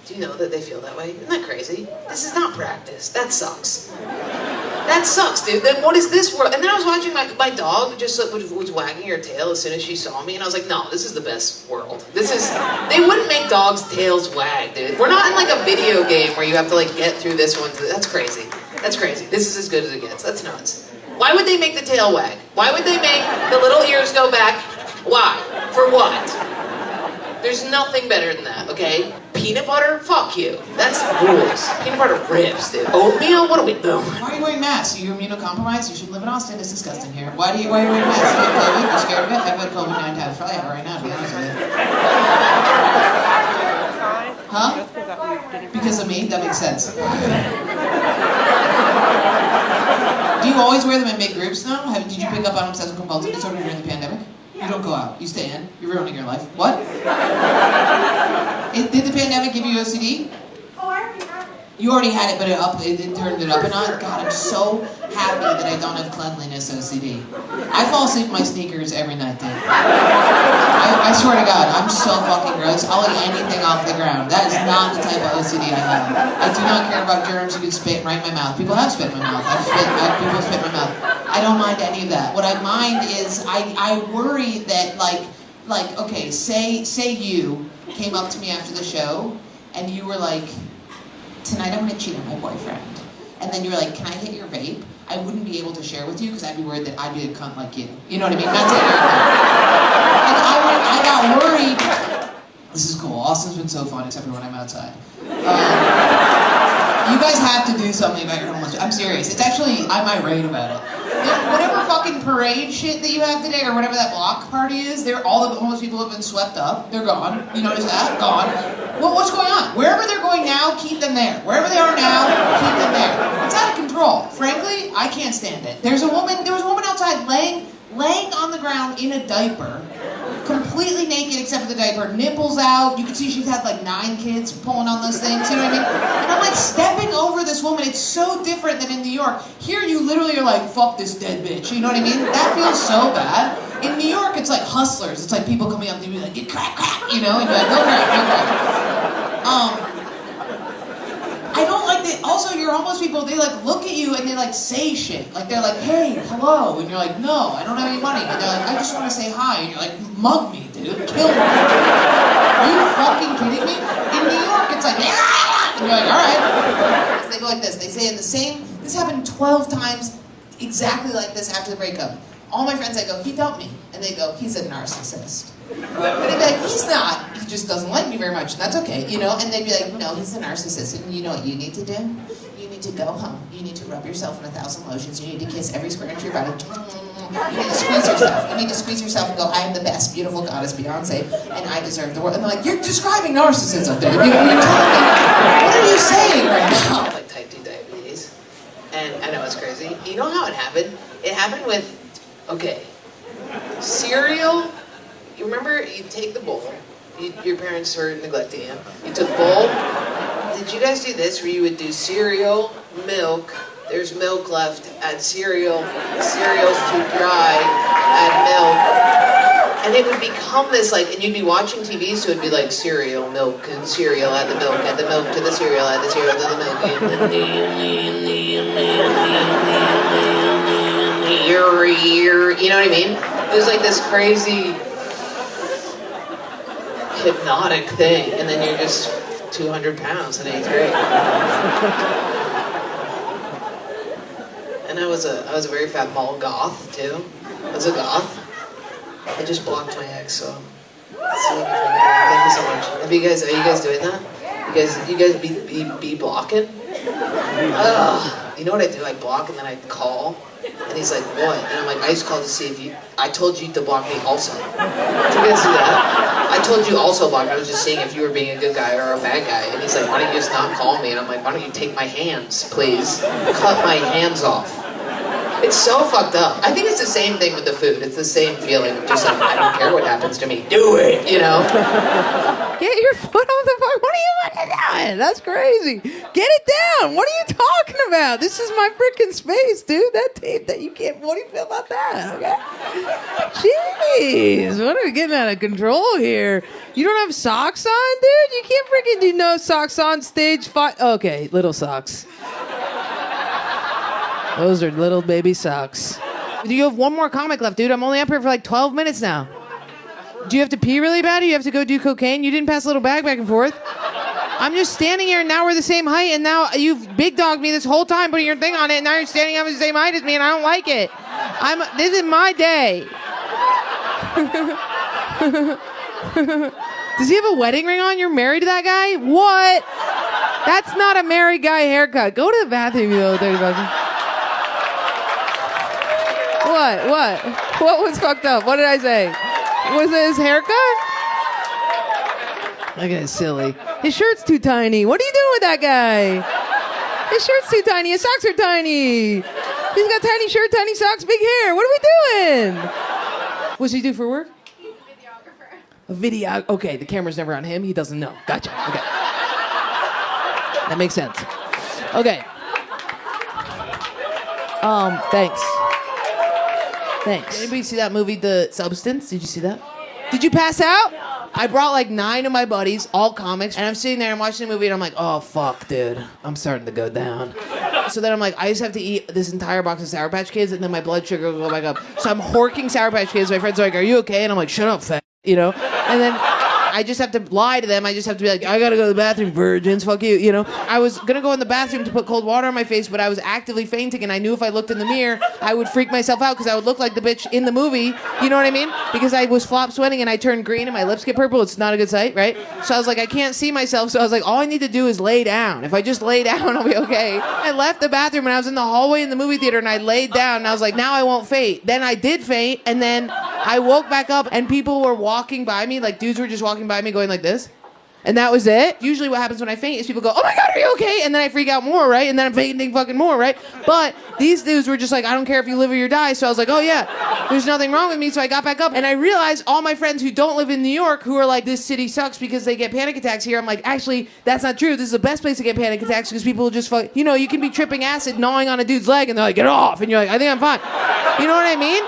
Do you know that they feel that way? Isn't that crazy? This is not practice. That sucks. That sucks, dude. Then what is this world? And then I was watching my dog just was wagging her tail as soon as she saw me, and I was like, no, this is the best world. They wouldn't make dogs' tails wag, dude. We're not in like a video game where you have to like get through this one. That's crazy. That's crazy. This is as good as it gets. That's nuts. Why would they make the tail wag? Why would they make the little ears go back? Why? For what? There's nothing better than that, okay? Peanut butter? Fuck you. That's rules. Peanut butter rips, dude. Oatmeal? What are we doing? Why are you wearing masks? Are you immunocompromised? You should live in Austin. It's disgusting here. Why are you wearing masks? You have COVID? You're scared of it? I've had COVID 9 times. Probably have it right now, to be honest with you. Huh? Because of me? That makes sense. Do you always wear them in big groups now? Did you pick up on obsessive compulsive disorder during the pandemic? You don't go out. You stay in. You're ruining your life. What? Did the pandemic give you OCD? Oh, I already have it. You already had it, but it turned it up and on? God, I'm so happy that I don't have cleanliness OCD. I fall asleep in my sneakers every night, dude. I swear to God, I'm so fucking gross. I'll eat anything off the ground. That is not the type of OCD I have. I do not care about germs. You can spit right in my mouth. People have spit in my mouth. People spit in my mouth. I don't mind any of that. What I mind is I worry that okay, say you came up to me after the show and you were like, tonight I'm gonna cheat on my boyfriend. And then you were like, can I hit your vape? I wouldn't be able to share with you because I'd be worried that I'd be a cunt like you. You know what I mean? That's it. And I got worried. This is cool. Austin's been so fun except for when I'm outside. You guys have to do something about your homeless. I'm serious. It's actually, I'm irate about it. Whatever fucking parade shit that you have today, or whatever that block party is, all the homeless people have been swept up. They're gone. You notice that? Gone. Well, what's going on? Wherever they're going now, keep them there. Wherever they are now, keep them there. It's out of control. Frankly, I can't stand it. There was a woman outside laying on the ground in a diaper, completely naked except for the diaper, nipples out. You can see she's had like 9 kids pulling on those things, you know what I mean? And I'm like stepping over this woman. It's so different than in New York. Here you literally are like, fuck this dead bitch, you know what I mean? That feels so bad. In New York, it's like hustlers. It's like people coming up to you like, get crack, you know? And you're like, no crack. I don't like that. Also, your homeless people, they like look at you and they like say shit. Like they're like, hey, hello. And you're like, no, I don't have any money. And they're like, I just want to say hi. And you're like, mug me, dude. Kill me. Are you fucking kidding me? In New York, it's like, and you're like, all right. They go like this. They say in the same, this happened 12 times exactly like this after the breakup. All my friends, I go, he dumped me. And they go, he's a narcissist. And they'd be like, he's not. He just doesn't like me very much. And that's okay, you know? And they'd be like, no, he's a narcissist. And you know what you need to do? You need need to go home. You need to rub yourself in 1,000 lotions. You need to kiss every square inch of your body. You need to squeeze yourself. You need to squeeze yourself and go, I am the best, beautiful goddess Beyonce, and I deserve the world. And they're like, you're describing narcissism, dude. You're telling me, what are you saying right now? Like type 2 diabetes. And I know it's crazy. You know how it happened? It happened with, okay, cereal. You remember you take the bowl. Your parents were neglecting you. You took the bowl. Did you guys do this where you would do cereal, milk, there's milk left, add cereal, cereal's too dry, add milk. And it would become this like, and you'd be watching TV, so it'd be like cereal, milk, and cereal, add the milk to the cereal, add the cereal to the milk. You know what I mean? It was like this crazy hypnotic thing, and then you're just 200 pounds in 8th grade. And I was a very fat ball goth too. I was a goth. I just blocked my ex, so let's see if I can. Thank you so much. Are you guys doing that? You guys be blocking? You know what I do? I block and then I call. And he's like, what? And I'm like, I just called to see if I told you to block me also. Did you guys do that? I told you also block me. I was just seeing if you were being a good guy or a bad guy. And he's like, why don't you just not call me? And I'm like, why don't you take my hands, please? Cut my hands off. It's so fucked up. I think it's the same thing with the food. It's the same feeling of just like, I don't care what happens to me. Do it, you know? Get your foot off the fuck. What are you looking at? That's crazy. Get it down. What are you talking about? This is my freaking space, dude. That tape that you can't. What do you feel about that? Okay. Jeez, what are we getting out of control here? You don't have socks on, dude? You can't freaking do no socks on stage 5. Okay, little socks. Those are little baby socks. You have one more comic left, dude. I'm only up here for like 12 minutes now. Do you have to pee really bad, or you have to go do cocaine? You didn't pass a little bag back and forth. I'm just standing here, and now we're the same height, and now you've big dogged me this whole time putting your thing on it, and now you're standing up at the same height as me, and I don't like it. This is my day. Does he have a wedding ring on? You're married to that guy? What? That's not a married guy haircut. Go to the bathroom, you little dirty bugger. What was fucked up? What did I say? Was it his haircut? That guy's silly. His shirt's too tiny. What are you doing with that guy? His shirt's too tiny. His socks are tiny. He's got tiny shirt, tiny socks, big hair. What are we doing? What's he do for work? He's a videographer. A video? Okay, the camera's never on him. He doesn't know. Gotcha. Okay. That makes sense. Okay. Thanks. Thanks. Did anybody see that movie, The Substance? Did you see that? Did you pass out? I brought like 9 of my buddies, all comics, and I'm sitting there and watching the movie, and I'm like, oh, fuck, dude. I'm starting to go down. So then I'm like, I just have to eat this entire box of Sour Patch Kids, and then my blood sugar will go back up. So I'm horking Sour Patch Kids. My friends are like, are you okay? And I'm like, shut up, fat, you know? And then I just have to lie to them. I just have to be like, I gotta go to the bathroom, virgins, fuck you, you know? I was gonna go in the bathroom to put cold water on my face, but I was actively fainting, and I knew if I looked in the mirror, I would freak myself out because I would look like the bitch in the movie, you know what I mean? Because I was flop sweating and I turned green and my lips get purple. It's not a good sight, right? So I was like, I can't see myself, so I was like, all I need to do is lay down. If I just lay down, I'll be okay. I left the bathroom and I was in the hallway in the movie theater and I laid down and I was like, now I won't faint. Then I did faint, and then I woke back up and people were walking by me, like dudes were just walking by me going like this. And that was it. Usually what happens when I faint is people go, oh my God, are you okay? And then I freak out more, right? And then I'm fainting fucking more, right? But these dudes were just like, I don't care if you live or you die. So I was like, oh yeah, there's nothing wrong with me. So I got back up and I realized all my friends who don't live in New York, who are like, this city sucks because they get panic attacks here. I'm like, actually, that's not true. This is the best place to get panic attacks because people will just fuck, you know, you can be tripping acid, gnawing on a dude's leg and they're like, get off. And you're like, I think I'm fine. You know what I mean?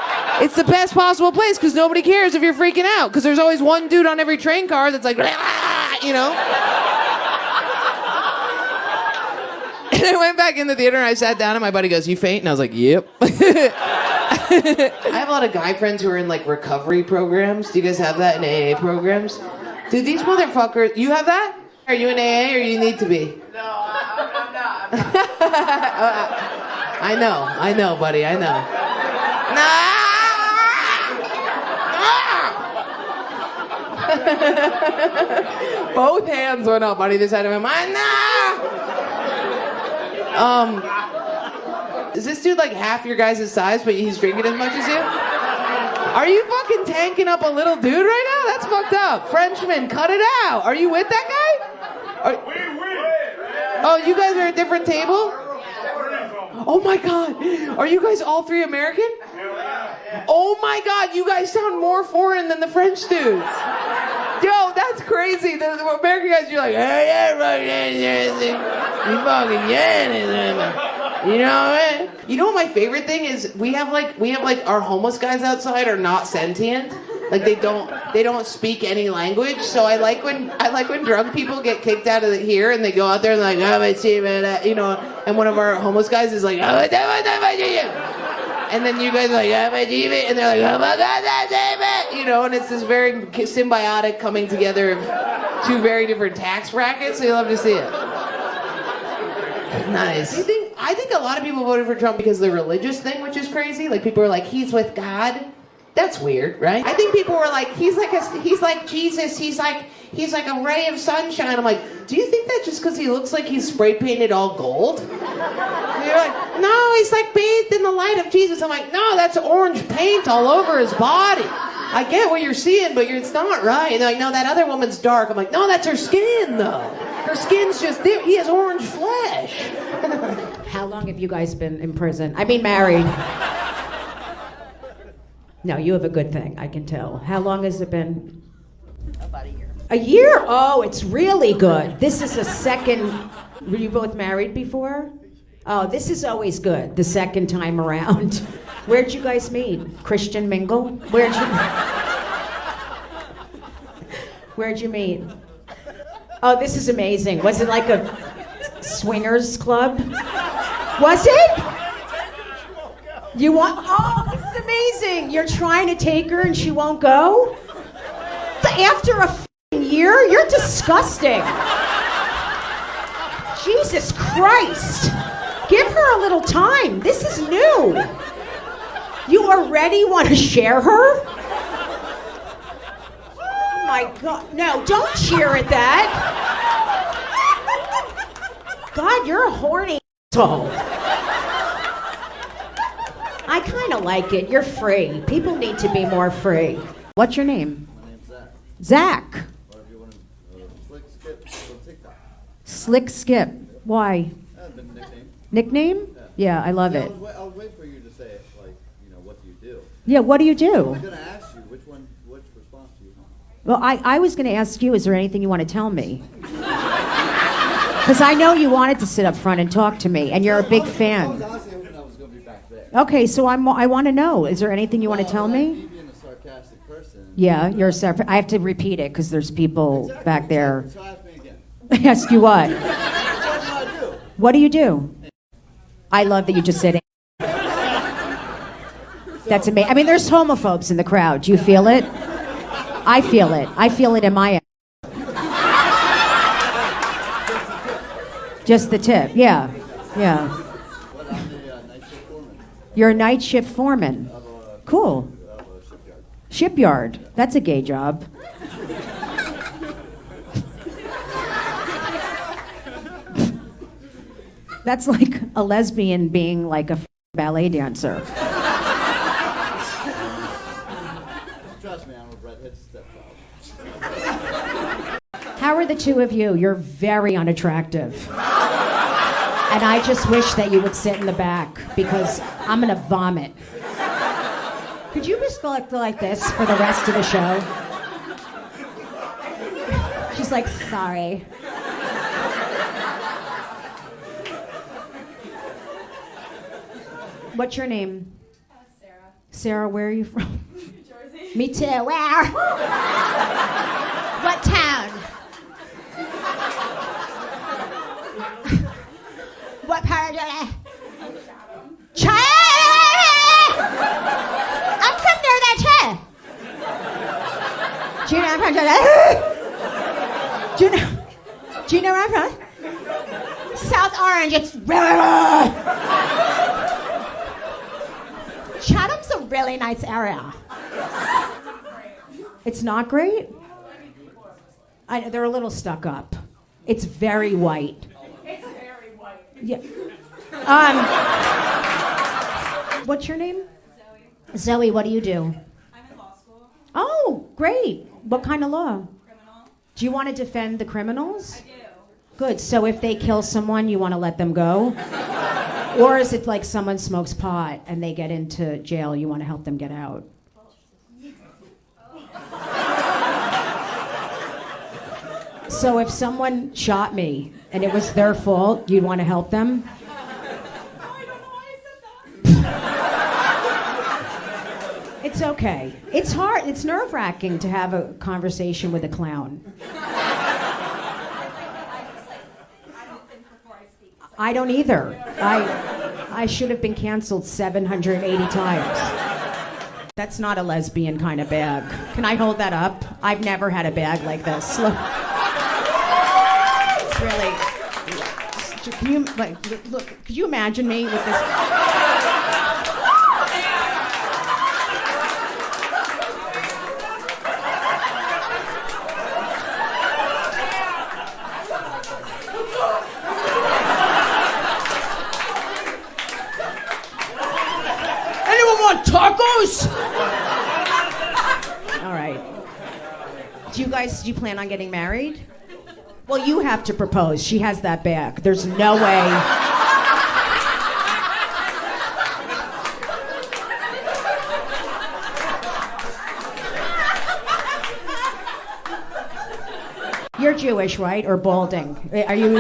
It's the best possible place because nobody cares if you're freaking out because there's always one dude on every train car that's like, you know? And I went back in the theater and I sat down and my buddy goes, you faint? And I was like, yep. I have a lot of guy friends who are in like recovery programs. Do you guys have that in AA programs? Dude, these motherfuckers, you have that? Are you in AA or you need to be? No, I'm not. I know, buddy, I know. Both hands went up, buddy, this side of him. Is this dude like half your guys' size, but he's drinking as much as you? Are you fucking tanking up a little dude right now? That's fucked up. Frenchman, cut it out. Are you with that guy? Oh, you guys are at a different table? Oh my God. Are you guys all three American? Oh my God, you guys sound more foreign than the French dudes. Yo, that's crazy. The American guys, you're like, hey, yeah, you fucking yeah. You know what I mean? You know what my favorite thing is? We have like our homeless guys outside are not sentient. Like they don't speak any language. So I like when drunk people get kicked out of here and they go out there and like, you know, and one of our homeless guys is like, and then you guys are like, and they're like, oh my God, that's it, you know, and it's this very symbiotic coming together of two very different tax brackets. So you love to see it. Nice. I think a lot of people voted for Trump because of the religious thing, which is crazy. Like people were like, he's with God. That's weird, right? I think people were like, he's like Jesus. He's like a ray of sunshine. I'm like, do you think that just because he looks like he's spray painted all gold? And you're like, no, he's like bathed in the light of Jesus. I'm like, no, that's orange paint all over his body. I get what you're seeing, but it's not right. And they're like, no, that other woman's dark. I'm like, no, that's her skin, though. Her skin's just there. He has orange flesh. How long have you guys been in prison? I mean, married. No, you have a good thing, I can tell. How long has it been? About a year. A year? Oh, it's really good. This is a second. Were you both married before? Oh, this is always good, the second time around. Where'd you guys meet? Christian mingle? Where'd you meet? Oh, this is amazing. Was it like a swingers club? Was it? You want? Oh, this is amazing. You're trying to take her and she won't go? After a year? You're disgusting. Jesus Christ. Give her a little time. This is new. You already want to share her? Oh my God. No, don't cheer at that. God, you're a horny asshole. I kind of like it. You're free. People need to be more free. What's your name? My name's Zach. Zach. Or if you want to, Slick Skip on TikTok. Slick Skip. Why? That's been a nickname. Nickname? Yeah, I love it. I was waiting for you to say it, like, you know, what do you do? Yeah, what do you I do? was going to ask you, which response do you want? Well, I was going to ask you, is there anything you want to tell me? Because I know you wanted to sit up front and talk to me, and you're a big fan. I was honestly hoping I was going to be back there. Okay, so I want to know. Is there anything you want to tell me? You being a sarcastic person. Yeah, you're a separate. I have to repeat it because there's people back there. So ask me again. Ask you what? What do I do? What do you do? I love that you just said it. That's amazing. I mean, there's homophobes in the crowd. Do you feel it? I feel it. I feel it in my ass. Just the tip. Yeah. Yeah. But I'm the night shift foreman. You're a night shift foreman. Cool. Of a shipyard. Shipyard. That's a gay job. That's like a lesbian being like a ballet dancer. Trust me, I'm a redhead stepchild. How are the two of you? You're very unattractive. And I just wish that you would sit in the back because I'm gonna vomit. Could you just go like this for the rest of the show? She's like, sorry. What's your name? Sarah. Sarah, where are you from? Jersey. Me too. Where? What town? What part of Jersey? I'm from near that too. Do you know I'm from Jersey? Do you know where I'm from? South Orange. It's Chatham's a really nice area. It's not great? They're a little stuck up. It's very white. It's very white. Yeah. What's your name? Zoe, what do you do? I'm in law school. Oh, great. What kind of law? Criminal. Do you want to defend the criminals? I do. Good. So if they kill someone, you want to let them go? Or is it like someone smokes pot and they get into jail, you want to help them get out? So if someone shot me and it was their fault, you'd want to help them? It's okay. It's hard. It's nerve-wracking to have a conversation with a clown. I don't either. I should have been canceled 780 times. That's not a lesbian kind of bag. Can I hold that up? I've never had a bag like this. Look. It's really. Can you look? Could you imagine me with this? Tacos? All right. Do you plan on getting married? Well, you have to propose. She has that bag. There's no way. You're Jewish, right? Or balding? Are you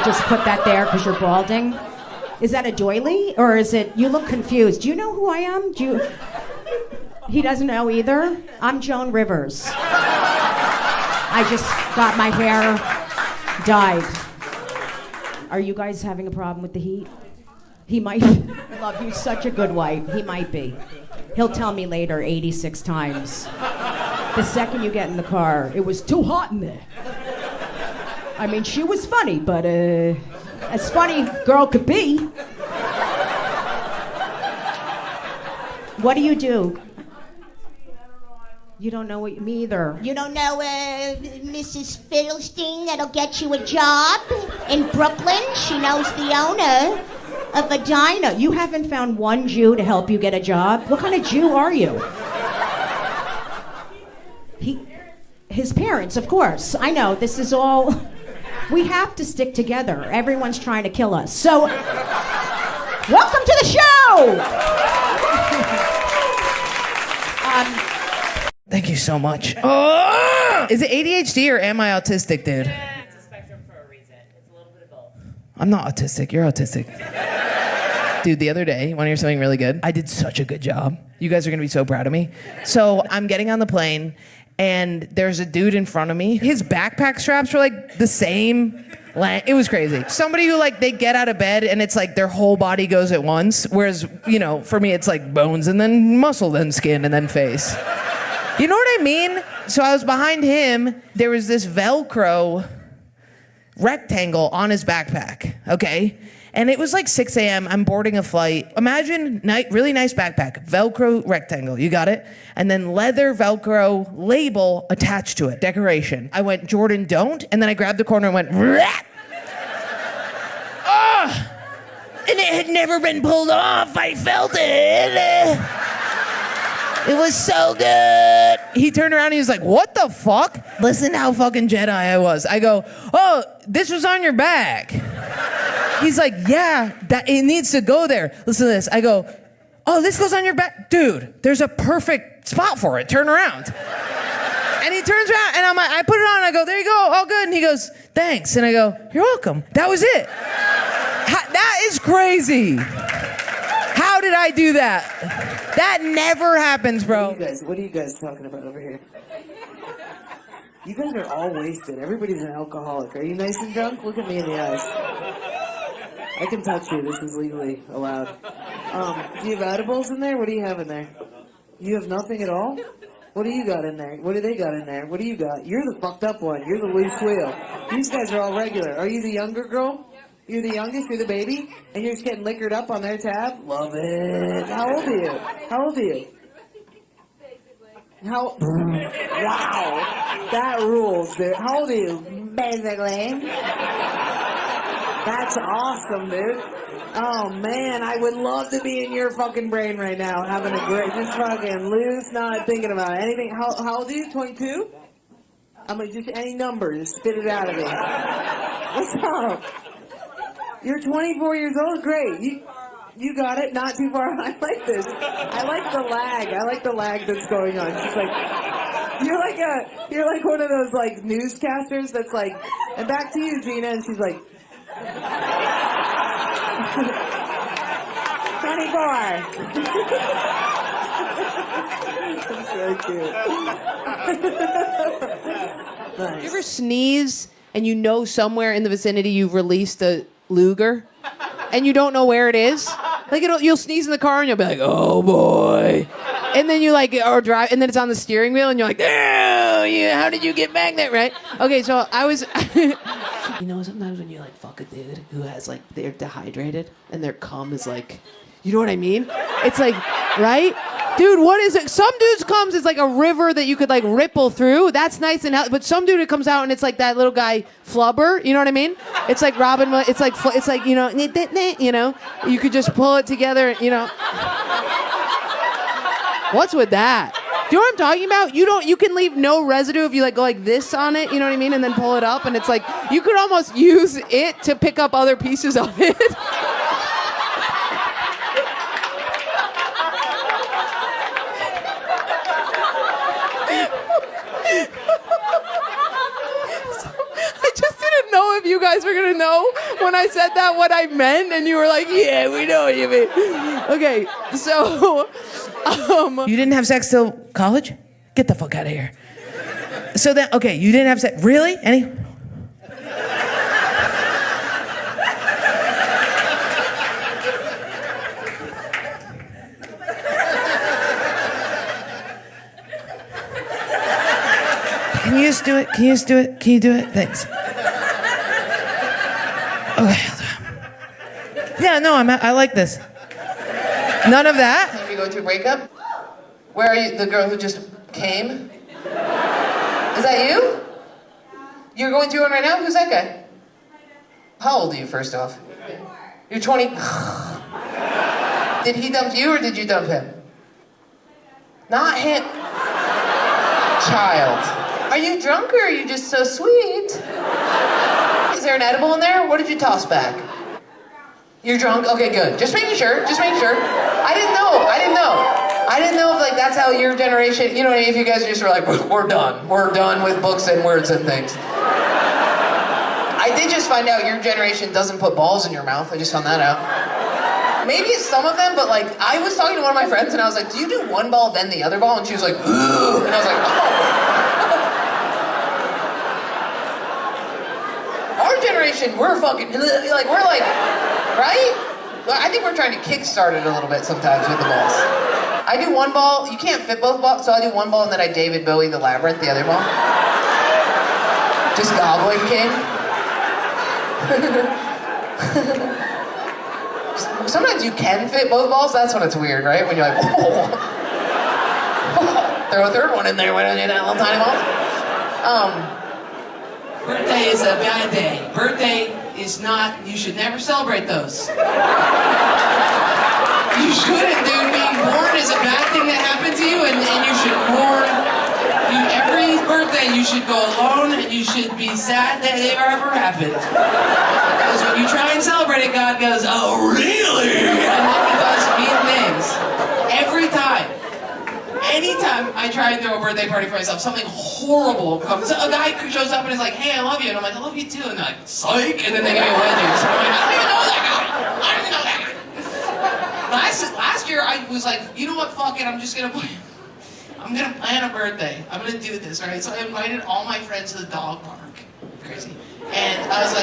just put that there because you're balding? Is that a doily? Or is it, you look confused. Do you know who I am? He doesn't know either? I'm Joan Rivers. I just got my hair dyed. Are you guys having a problem with the heat? He might. I love you, such a good wife. He might be. He'll tell me later 86 times. The second you get in the car, it was too hot in there. I mean, she was funny, but as funny girl could be. What do you do? You don't know what, me either. You don't know Mrs. Fiddlesteen that'll get you a job in Brooklyn? She knows the owner of a diner. You haven't found one Jew to help you get a job? What kind of Jew are you? His parents, of course. I know, this is all... We have to stick together. Everyone's trying to kill us. So, welcome to the show! Thank you so much. Oh! Is it ADHD or am I autistic, dude? It's a spectrum for a reason. It's a little bit of both. I'm not autistic. You're autistic. Dude, the other day, want to hear something really good? I did such a good job. You guys are going to be so proud of me. So I'm getting on the plane, and there's a dude in front of me. His backpack straps were like the same length. It was crazy. Somebody who like, they get out of bed, and it's like their whole body goes at once. Whereas, you know, for me, it's like bones, and then muscle, then skin, and then face. You know what I mean? So I was behind him. There was this Velcro rectangle on his backpack, okay? And it was like 6 a.m. I'm boarding a flight. Imagine really nice backpack, Velcro rectangle, you got it? And then leather Velcro label attached to it, decoration. I went, Jordan, don't. And then I grabbed the corner and went, Rat! Oh! And it had never been pulled off. I felt it. It was so good. He turned around and he was like, what the fuck? Listen how fucking Jedi I was. I go, oh, this was on your back. He's like, yeah, that it needs to go there. Listen to this. I go, oh, this goes on your back? Dude, there's a perfect spot for it. Turn around. And he turns around and I'm like, I put it on and I go, there you go, all good. And he goes, thanks. And I go, you're welcome. That was it. That is crazy. How did I do that? That never happens, bro. What are you guys talking about over here? You guys are all wasted. Everybody's an alcoholic. Are you nice and drunk? Look at me in the eyes. I can touch you. This is legally allowed. Do you have edibles in there? What do you have in there? You have nothing at all? What do you got in there? What do they got in there? What do you got? You're the fucked up one. You're the loose wheel. These guys are all regular. Are you the younger girl? You're the youngest, you're the baby, and you're just getting liquored up on their tab? Love it. How old are you? How old are you? Wow. That rules, dude. How old are you? Basically. That's awesome, dude. Oh man, I would love to be in your fucking brain right now, having a great, just fucking loose, not thinking about anything. How old are you? 22? I'm gonna just any number, just spit it out of me. What's up? You're 24 years old. Great. You got it. Not too far. I like this. I like the lag. I like the lag that's going on. She's like, you're like one of those like newscasters that's like, and back to you, Gina. And she's like, 24. That's very cute. Nice. You ever sneeze and you know somewhere in the vicinity you've released a Luger and you don't know where it is? Like you'll sneeze in the car and you'll be like, oh boy. And then you like, or drive, and then it's on the steering wheel and you're like, oh, yeah, how did you get back there, right? Okay, so I was, you know, sometimes when you like fuck a dude who has like, they're dehydrated and their cum is like, you know what I mean? It's like, right? Dude, what is it? Some dudes comes, it's like a river that you could like ripple through. That's nice and healthy. But some dude, it comes out and it's like that little guy Flubber. You know what I mean? It's like Robin. It's like you know, you could just pull it together. You know, what's with that? Do you know what I'm talking about? You can leave no residue if you like go like this on it. You know what I mean? And then pull it up, and it's like you could almost use it to pick up other pieces of it. Know if you guys were gonna know when I said that what I meant, and you were like, yeah, we know what you mean. Okay, so you didn't have sex till college? Get the fuck out of here. So then, okay, you didn't have sex, really? Any? Can you just do it? Can you just do it? Can you do it? Thanks. Okay. Yeah, no, I like this. None of that? Are you going through a breakup? Where are you? The girl who just came? Is that you? You're going through one right now? Who's that guy? How old are you, first off? You're 20. Did he dump you or did you dump him? Not him. Child. Are you drunk or are you just so sweet? Is there an edible in there? What did you toss back? You're drunk? Okay, good. Just making sure. Just making sure. I didn't know. I didn't know if like that's how your generation, you know, if you guys just were like, we're done. We're done with books and words and things. I did just find out your generation doesn't put balls in your mouth. I just found that out. Maybe it's some of them, but like I was talking to one of my friends and I was like, do you do one ball then the other ball? And she was like, ooh. And I was like, oh. Our generation, we're fucking, like, we're like, right? I think we're trying to kickstart it a little bit sometimes with the balls. I do one ball, you can't fit both balls, so I do one ball and then I David Bowie the Labyrinth, the other ball. Just Goblin King. Sometimes you can fit both balls, that's when it's weird, right? When you're like, whoa. Throw a third one in there, why don't you do that little tiny ball? Birthday is a bad day. Birthday is not, you should never celebrate those. You shouldn't, dude. Being born is a bad thing that happened to you, and you should mourn. Every birthday you should go alone, and you should be sad that it ever happened. Because when you try and celebrate it, God goes, oh, really? And then he does mean things. Every time. Anytime I try and throw a birthday party for myself, something horrible comes. A guy shows up and is like, hey, I love you. And I'm like, I love you too. And they're like, psych. And then they give me a wedding. So I'm like, I don't even know that guy. I don't even know that guy. Last year, I was like, you know what, fuck it. I'm just going to plan a birthday. I'm going to do this, right? So I invited all my friends to the dog park. Crazy. And I was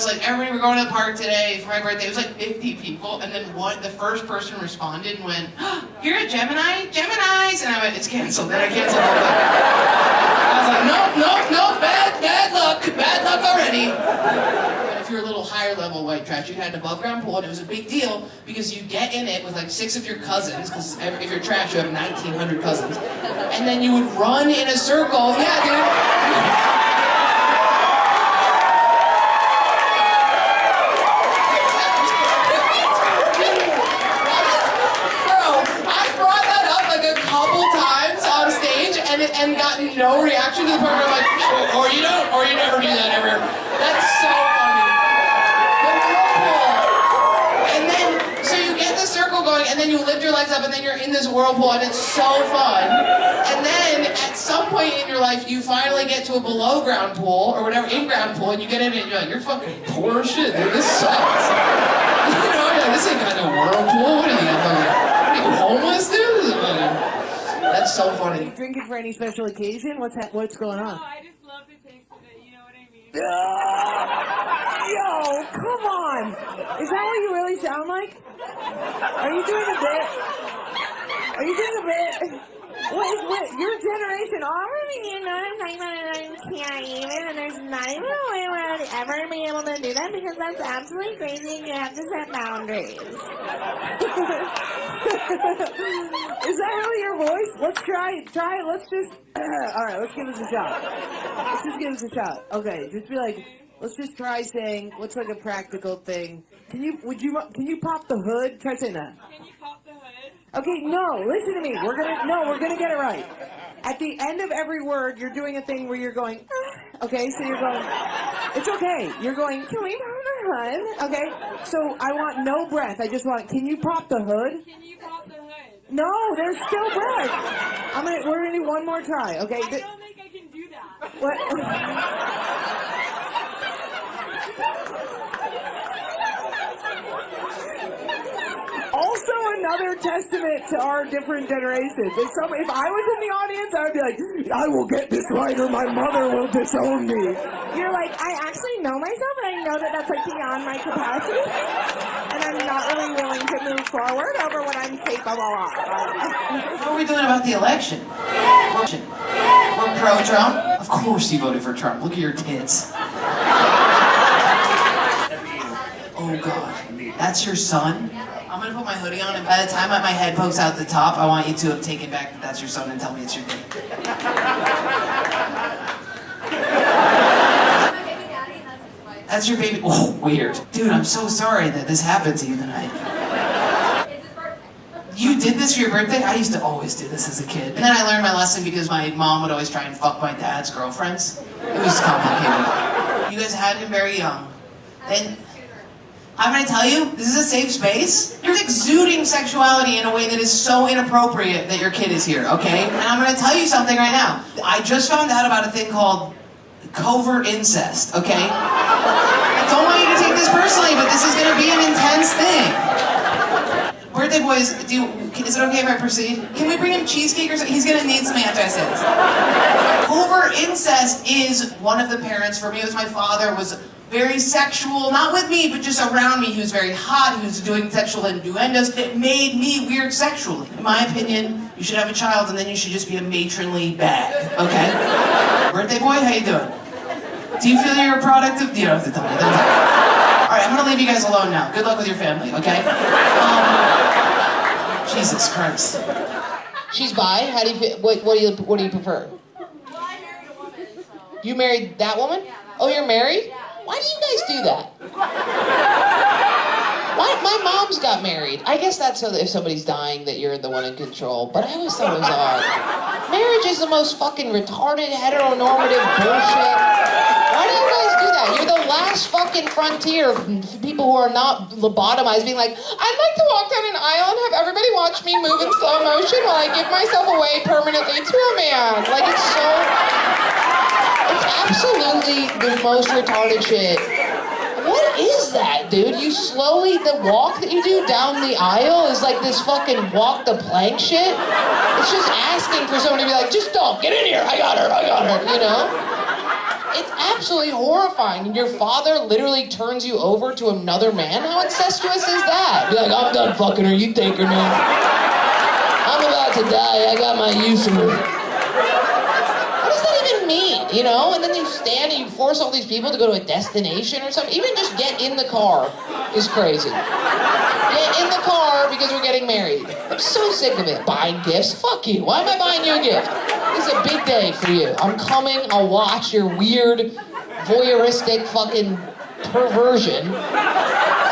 like, everybody, we're going to the park today for my birthday. It was like 50 people, and then the first person responded and went, oh, you're a Gemini? Geminis? And I went, it's canceled. Then I canceled all that. I was like, no, bad luck already. But if you're a little higher level white trash, you had an above ground pool, and it was a big deal because you get in it with like 6 of your cousins, because if you're trash, you have 1,900 cousins, and then you would run in a circle. Yeah, dude. no reaction to the part where I'm like, or you don't, or you never do that ever. That's so funny. The whirlpool. And then, so you get the circle going, and then you lift your legs up, and then you're in this whirlpool, and it's so fun. And then, at some point in your life, you finally get to a below ground pool, or whatever, in-ground pool, and you get in it, and you're like, you're fucking poor as shit, dude, this sucks. You know, you're like, this ain't got no whirlpool, what are you homeless, dude? That's so funny. Are you drinking for any special occasion? What's going on? Oh, I just love the taste of it, you know what I mean? Yo, come on! Is that what you really sound like? Are you doing a bit? Are you doing a bit? What your generation already, you know, can't even, and there's not even a way where I'd ever be able to do that because that's absolutely crazy and you have to set boundaries. Is that really your voice? Let's try it. Let's just, alright, let's give this a shot. Let's just give this a shot. Okay, just be like, let's just try saying, what's like a practical thing? Can you pop the hood? Try saying that. Can you pop the hood? Okay, no, listen to me. We're gonna get it right. At the end of every word, you're doing a thing where you're going, okay, so you're going, it's okay. You're going, can we pop the hood? Okay, so I want no breath. I just want, can you pop the hood? Can you pop the hood? No, there's still breath. We're gonna do one more try, okay? I don't think I can do that. What? Also another testament to our different generations. If I was in the audience, I would be like, I will get this right or my mother will disown me. You're like, I actually know myself and I know that that's like beyond my capacity. And I'm not really willing to move forward over what I'm capable of. What are we doing about the election? We're pro-Trump? Of course you voted for Trump. Look at your tits. Oh God, that's your son? I'm gonna put my hoodie on, and by the time my head pokes out the top, I want you to have taken back that that's your son and tell me it's your dick. That's your baby. Oh, weird. Dude, I'm so sorry that this happened to you tonight. You did this for your birthday? I used to always do this as a kid. And then I learned my lesson because my mom would always try and fuck my dad's girlfriends. It was complicated. You guys had him very young. Then, I'm gonna tell you, this is a safe space. You're exuding sexuality in a way that is so inappropriate that your kid is here, okay? And I'm gonna tell you something right now. I just found out about a thing called covert incest, okay? I don't want you to take this personally, but this is gonna be an intense thing. Birthday boys, is it okay if I proceed? Can we bring him cheesecake or something? He's gonna need some antacids. Covert incest is one of the parents, for me it was my father, was very sexual, not with me, but just around me. He was very hot, he was doing sexual innuendos. It made me weird sexually. In my opinion, you should have a child and then you should just be a matronly bag, okay? Birthday boy, how you doing? Do you feel you're a product of, you don't have to tell me. Alright, I'm gonna leave you guys alone now. Good luck with your family, okay? Jesus Christ. She's bi? How do you feel, what do you prefer? Well, I married a woman, so. You married that woman? Yeah, oh, you're married? Yeah. Why do you guys do that? Why? My mom's got married. I guess that's so that if somebody's dying that you're the one in control, but I always thought it was odd. Marriage is the most fucking retarded, heteronormative bullshit. Why do you guys do that? You're the last fucking frontier of people who are not lobotomized being like, I'd like to walk down an aisle and have everybody watch me move in slow motion while I give myself away permanently to a man. Like, it's so... It's absolutely the most retarded shit. What is that, dude? You slowly, the walk that you do down the aisle is like this fucking walk the plank shit. It's just asking for somebody to be like, just don't, get in here, I got her, you know? It's absolutely horrifying. And your father literally turns you over to another man? How incestuous is that? Be like, I'm done fucking her, you take her now. I'm about to die, I got my use of her. Mean, you know? And then you stand and you force all these people to go to a destination or something. Even just get in the car is crazy. Get in the car because we're getting married. I'm so sick of it. Buying gifts? Fuck you. Why am I buying you a gift? This is a big day for you. I'm coming, I'll watch your weird, voyeuristic fucking perversion.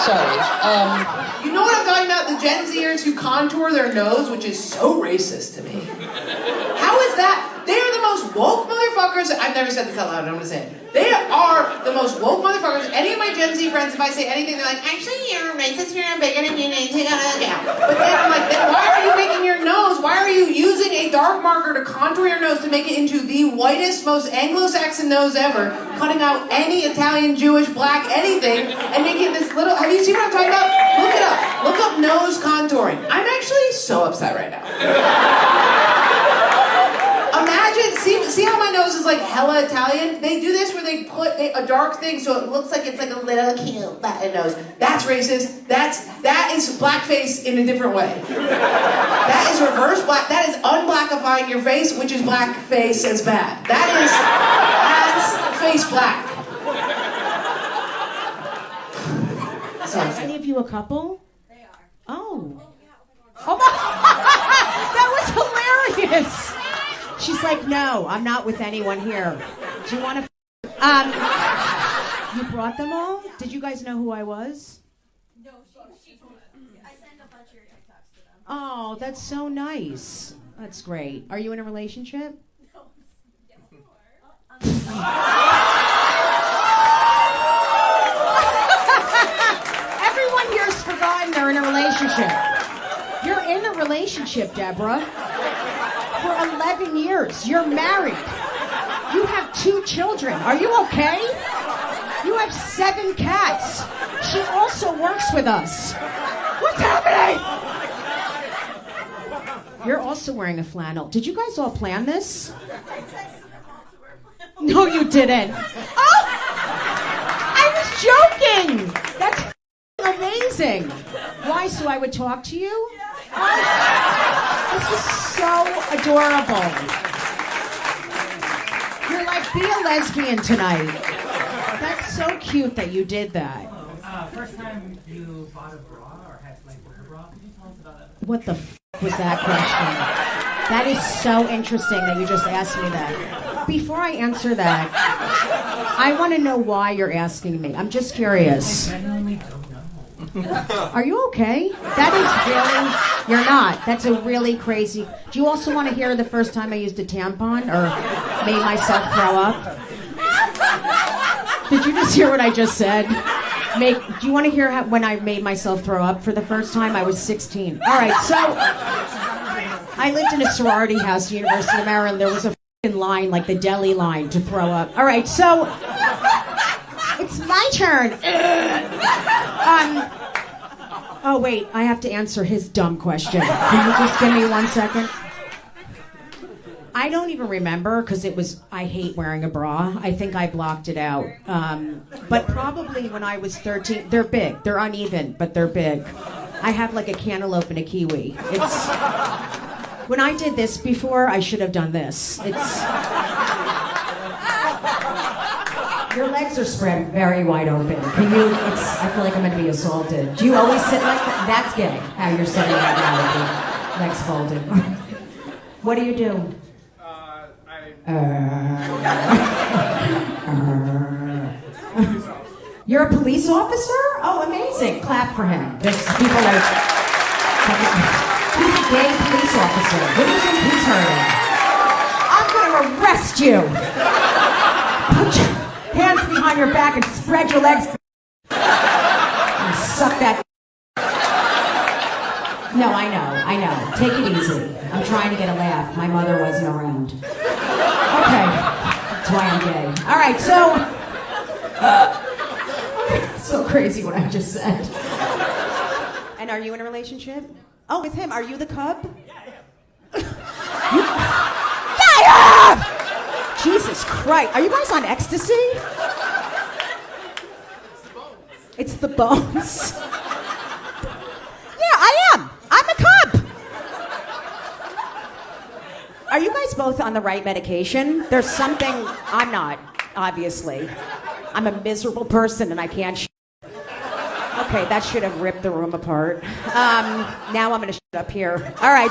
Sorry. You know what I'm talking about? The Gen Zers who contour their nose, which is so racist to me. How is that? They are the most woke motherfuckers. I've never said this out loud, I'm gonna say it. They are the most woke motherfuckers. Any of my Gen Z friends, if I say anything, they're like, actually, you're racist, you're bigot, and you need to go. But then I'm like, then why are you making your nose? Why are you using a dark marker to contour your nose to make it into the whitest, most Anglo-Saxon nose ever, cutting out any Italian, Jewish, black, anything, and making this little, have you seen what I'm talking about? Look it up. Look up nose contouring. I'm actually so upset right now. Imagine, see how my nose is like hella Italian? They do this where they put a dark thing so it looks like it's like a little cute Latin nose. That's racist. That is blackface in a different way. That is reverse black. That is unblackifying your face, which is blackface as bad. That's face black. Are any of you a couple? They are. Oh. Oh my! That was hilarious. She's like, no, I'm not with anyone here. Do you want to? You brought them all? Did you guys know who I was? No, she told us. I sent a bunch of your TikToks to them. Oh, that's so nice. That's great. Are you in a relationship? No. Everyone here's forgotten they're in a relationship. You're in a relationship, Deborah. For 11 years. You're married. You have 2 children. Are you okay? You have 7 cats. She also works with us. What's happening? You're also wearing a flannel. Did you guys all plan this? No, you didn't. Oh! I was joking! That's amazing. Why, so I would talk to you? Oh, this is so adorable. You're like, be a lesbian tonight. That's so cute that you did that. First time you bought a bra or had to wear a bra, could you tell us about that? What the was that question? That is so interesting that you just asked me that. Before I answer that, I want to know why you're asking me. I'm just curious. I genuinely don't know. Are you okay? That is really... You're not. That's a really crazy... Do you also want to hear the first time I used a tampon or made myself throw up? Did you just hear what I just said? Do you want to hear when I made myself throw up for the first time? I was 16. All right, so... I lived in a sorority house, University of Maryland. There was a f***ing line, like the deli line, to throw up. All right, so... It's my turn. Oh, wait, I have to answer his dumb question. Can you just give me 1 second? I don't even remember because I hate wearing a bra. I think I blocked it out. But probably when I was 13, they're big. They're uneven, but they're big. I have like a cantaloupe and a kiwi. When I did this before, I should have done this. Your legs are spread very wide open. I feel like I'm going to be assaulted. Do you always sit like that? That's gay, how you're sitting right now with your legs folded. What do you do? You're a police officer? Oh, amazing. Clap for him. There's people like... He's a gay police officer. What do you think he's hurting? I'm going to arrest you. Put your hands behind your back and spread your legs. And suck that. No, I know. Take it easy. I'm trying to get a laugh. My mother wasn't around. Okay. That's why I'm gay. All right, so crazy what I just said. And are you in a relationship? Oh, with him. Are you the cub? Yeah, I am! Jesus Christ. Are you guys on ecstasy? It's the bones. Yeah, I am. I'm a cub. Are you guys both on the right medication? There's something I'm not, obviously. I'm a miserable person and I can't Okay, that should have ripped the room apart. Now I'm going to shut up here. All right.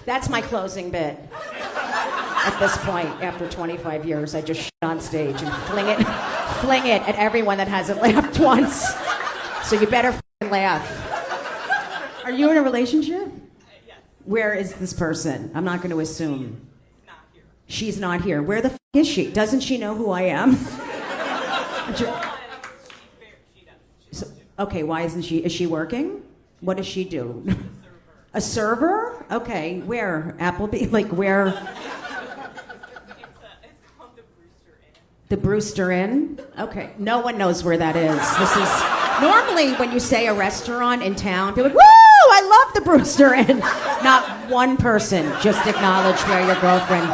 That's my closing bit. At this point, after 25 years, I just shit on stage and fling it at everyone that hasn't laughed once. So you better f***ing laugh. Are you in a relationship? Yeah. Where is this person? I'm not going to assume. She's not here. Where the is she? Doesn't she know who I am? So, okay, why isn't she? Is she working? What does she do? A server? Okay, where? Applebee? Like where? It's called the Brewster Inn. The Brewster Inn? Okay, no one knows where that is. This is normally when you say a restaurant in town, people are like, woo! I love the Brewster Inn. Not one person just acknowledged where your girlfriend.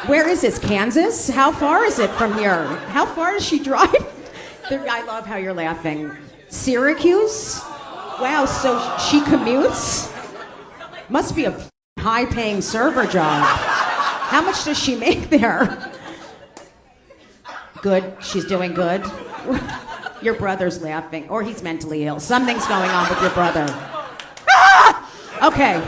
Where is this? Kansas? How far is it from here? How far does she drive? I love how you're laughing. Syracuse? Wow, so she commutes? Must be a high-paying server job. How much does she make there? Good. She's doing good. Your brother's laughing, or he's mentally ill. Something's going on with your brother. Ah! Okay.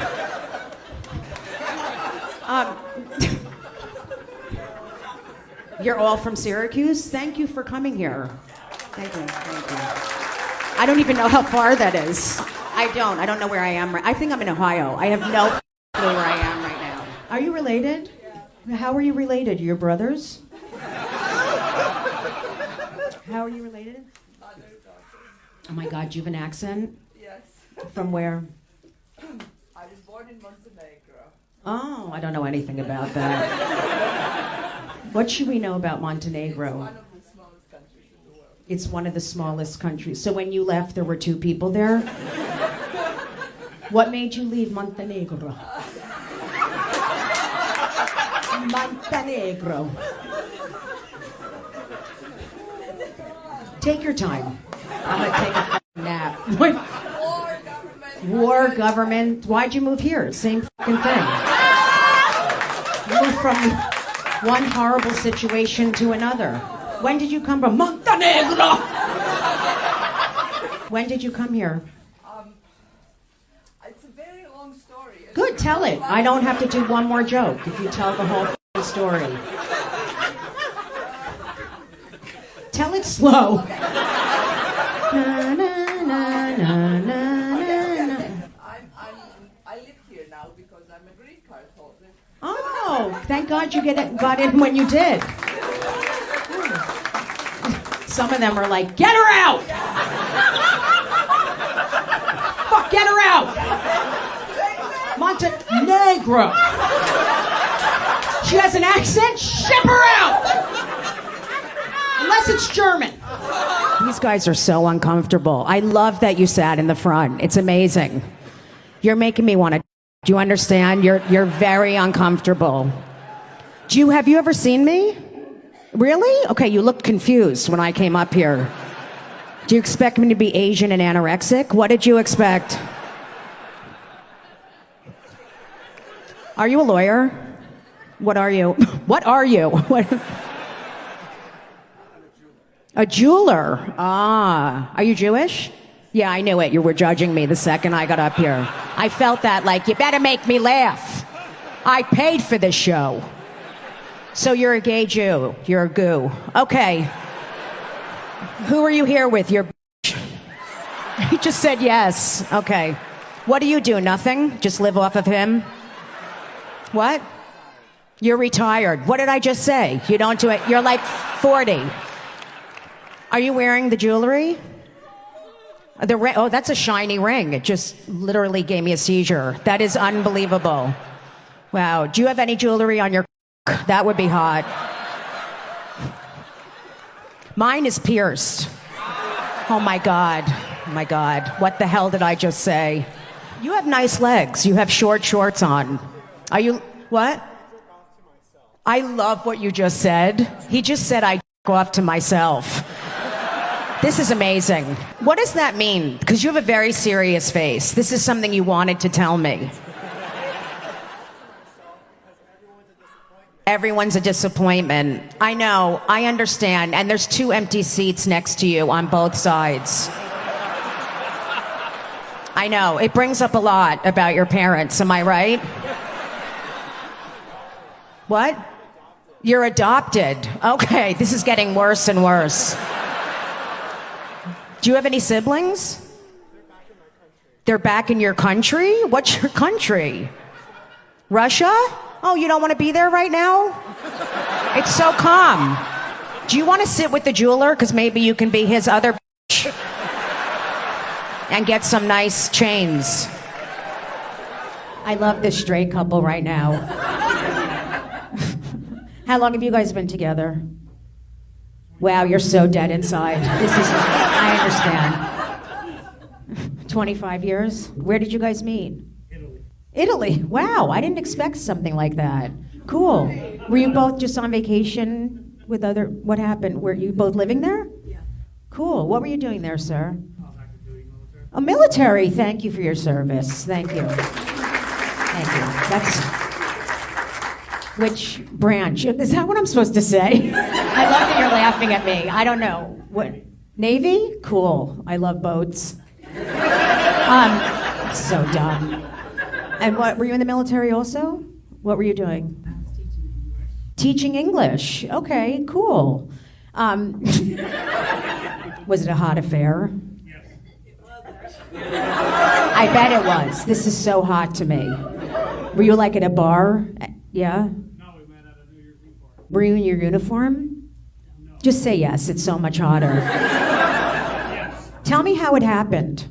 You're all from Syracuse? Thank you for coming here. Thank you. I don't even know how far that is. I don't know where I am. I think I'm in Ohio. I have no clue where I am right now. Are you related? Yeah. How are you related? Your brothers? How are you related? Oh my God, do you have an accent? Yes. From where? I was born in Montenegro. Oh, I don't know anything about that. What should we know about Montenegro? It's one of the smallest countries in the world. It's one of the smallest countries. So when you left, there were 2 people there? What made you leave Montenegro? Montenegro. Take your time. I'm going to take a nap. War government. Why'd you move here? Same fucking thing. You moved from one horrible situation to another. When did you come from Montenegro? When did you come here? It's a very long story. Good, tell it. I don't have to do one more joke if you tell the whole story. Tell it slow. Na, na, na, na, na, na. I live here now because I'm a green card holder. Oh, thank God you got in when you did. Some of them are like, get her out! Fuck, get her out! Montenegro! She has an accent, ship her out! Unless it's German. These guys are so uncomfortable. I love that you sat in the front. It's amazing. You're making me want to. Do you understand? You're very uncomfortable. Have you ever seen me? Really? Okay, you looked confused when I came up here. Do you expect me to be Asian and anorexic? What did you expect? Are you a lawyer? What are you? What are you? A jeweler. Ah. Are you Jewish? Yeah, I knew it. You were judging me the second I got up here. I felt that, like, you better make me laugh. I paid for this show. So you're a gay Jew. You're a goo. Okay. Who are you here with? Your bitch? He just said yes. Okay. What do you do? Nothing? Just live off of him? What? You're retired. What did I just say? You don't do it. You're like 40. Are you wearing the jewelry? Oh, that's a shiny ring. It just literally gave me a seizure. That is unbelievable. Wow. Do you have any jewelry on your? That would be hot. Mine is pierced. Oh my God. Oh my God. What the hell did I just say? You have nice legs. You have short shorts on. Are you? What? I love what you just said. He just said I jerk off to myself. This is amazing. What does that mean? Because you have a very serious face. This is something you wanted to tell me. Everyone's a disappointment. I know. I understand. And there's 2 empty seats next to you on both sides. I know. It brings up a lot about your parents. Am I right? What? You're adopted. Okay. This is getting worse and worse. Do you have any siblings? They're back in your country? What's your country? Russia? Oh, you don't want to be there right now? It's so calm. Do you want to sit with the jeweler? Because maybe you can be his other and get some nice chains. I love this straight couple right now. How long have you guys been together? Wow, you're so dead inside. I understand. 25 years? Where did you guys meet? Italy. Wow, I didn't expect something like that. Cool. Were you both just on vacation with other, what happened? Were you both living there? Yeah. Cool. What were you doing there, sir? A military. Thank you for your service. Thank you. Thank you. That's, which branch? Is that what I'm supposed to say? I love that you're laughing at me. I don't know. What? Navy? Cool. I love boats. So dumb. And what, were you in the military also? What were you doing? Teaching English. Okay, cool. Was it a hot affair? I bet it was. This is so hot to me. Were you like at a bar? Yeah? No, we met at a New Year's Eve party. Were you in your uniform? No. Just say yes, it's so much hotter. Yes. Tell me how it happened.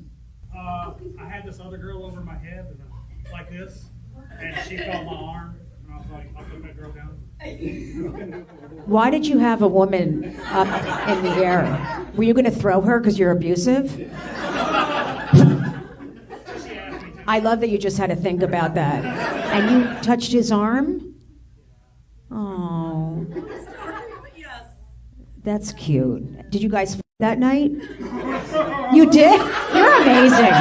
I had this other girl over my head, and, like this, and she felt my arm, and I was like, I'll put that girl down. Why did you have a woman up in the air? Were you going to throw her because you're abusive? I love that you just had to think about that. And you touched his arm? Oh. That's cute. Did you guys f that night? You did? You're amazing.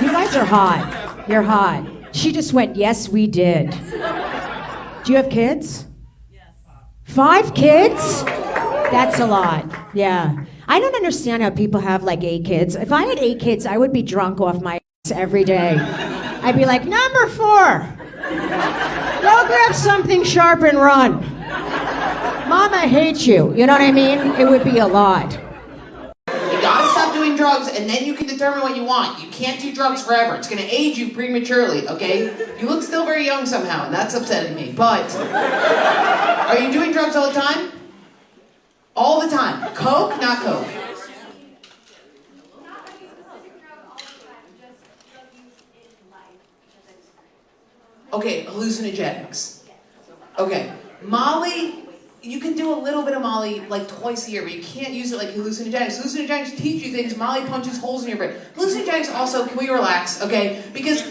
You guys are hot. You're hot. She just went, yes, we did. Do you have kids? Yes. 5 kids? That's a lot. Yeah. I don't understand how people have like 8 kids. If I had 8 kids, I would be drunk off my ass every day. I'd be like, number 4. Go grab something sharp and run. Mama hates you. You know what I mean? It would be a lot. You gotta stop doing drugs, and then you can determine what you want. You can't do drugs forever. It's gonna age you prematurely, okay? You look still very young somehow, and that's upsetting me. But, are you doing drugs all the time? All the time. Coke, not Coke. Okay, hallucinogenics. Okay, Molly, you can do a little bit of Molly like twice a year, but you can't use it like hallucinogenics. Hallucinogenics teach you things. Molly punches holes in your brain. Hallucinogenics also, can we relax, okay? Because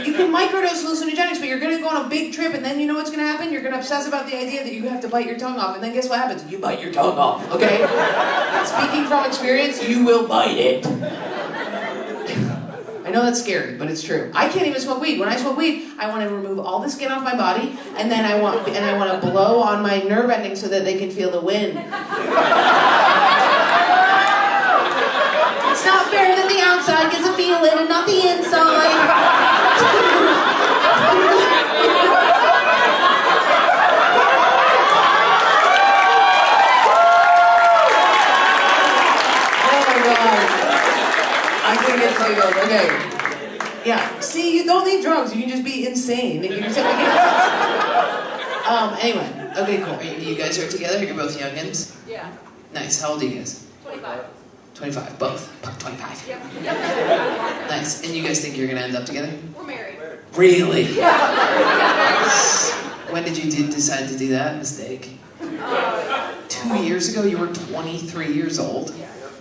you can microdose hallucinogenics, but you're gonna go on a big trip, and then you know what's gonna happen? You're gonna obsess about the idea that you have to bite your tongue off, and then guess what happens? You bite your tongue off, okay? Speaking from experience, you will bite it. I know that's scary, but it's true. I can't even smoke weed. When I smoke weed, I want to remove all the skin off my body, and then I want to blow on my nerve endings so that they can feel the wind. It's not fair that the outside gets to feel it and not the inside. Oh my God. I think it's legal. Okay. Yeah. See, you don't need drugs. You can just be insane. And anyway. Okay, cool. You guys are together? You're both youngins? Yeah. Nice. How old are you guys? 25. 25. Both. 25. Yep. Nice. And you guys think you're going to end up together? We're married. Really? Yeah. When did you decide to do that mistake? 2 years ago? You were 23 years old?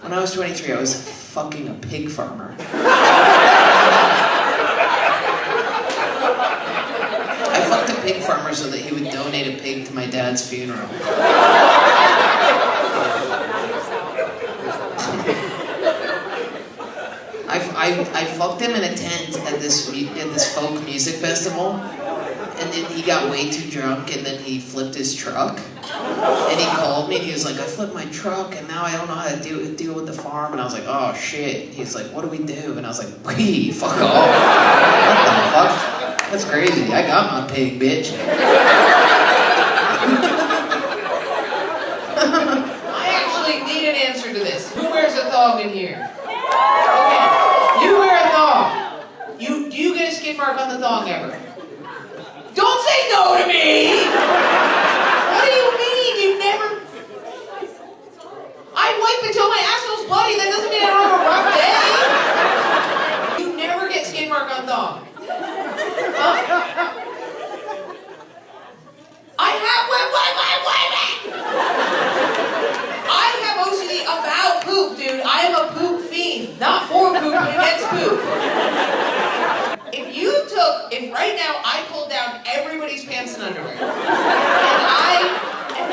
When I was 23, I was fucking a pig farmer. I fucked a pig farmer so that he would donate a pig to my dad's funeral. I fucked him in a tent at this folk music festival, and then he got way too drunk, and then he flipped his truck. And he called me, and he was like, I flipped my truck, and now I don't know how to deal with the farm. And I was like, oh shit. He's like, what do we do? And I was like, wee, fuck off. What the fuck? That's crazy. I got my pig, bitch. I actually need an answer to this. Who wears a thong in here? Okay, you wear a thong. on the thong ever? Don't say no to me! What do you mean? You never... I wipe until my asshole's bloody. That doesn't mean I don't have a rough day. You never get skin mark on thong. Huh? I have... I have OCD about poop, dude. I am a poop fiend. Not for poop, but against poop. If right now I pulled down everybody's pants and underwear, and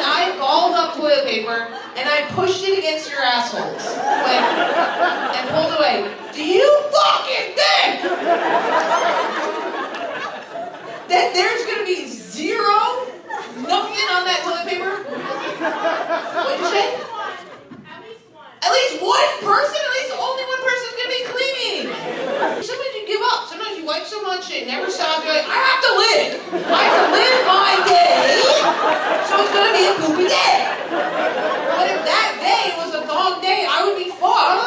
I balled up toilet paper, and I pushed it against your assholes, and pulled away, do you fucking think that there's gonna be nothing on that toilet paper? What'd you say? At least one person? At least only one person's gonna be cleaning. Sometimes you give up. Sometimes you wipe so much it never stops. You're like, I have to live. I have to live my day. So it's gonna be a poopy day. But if that day was a long day, I would be fucked.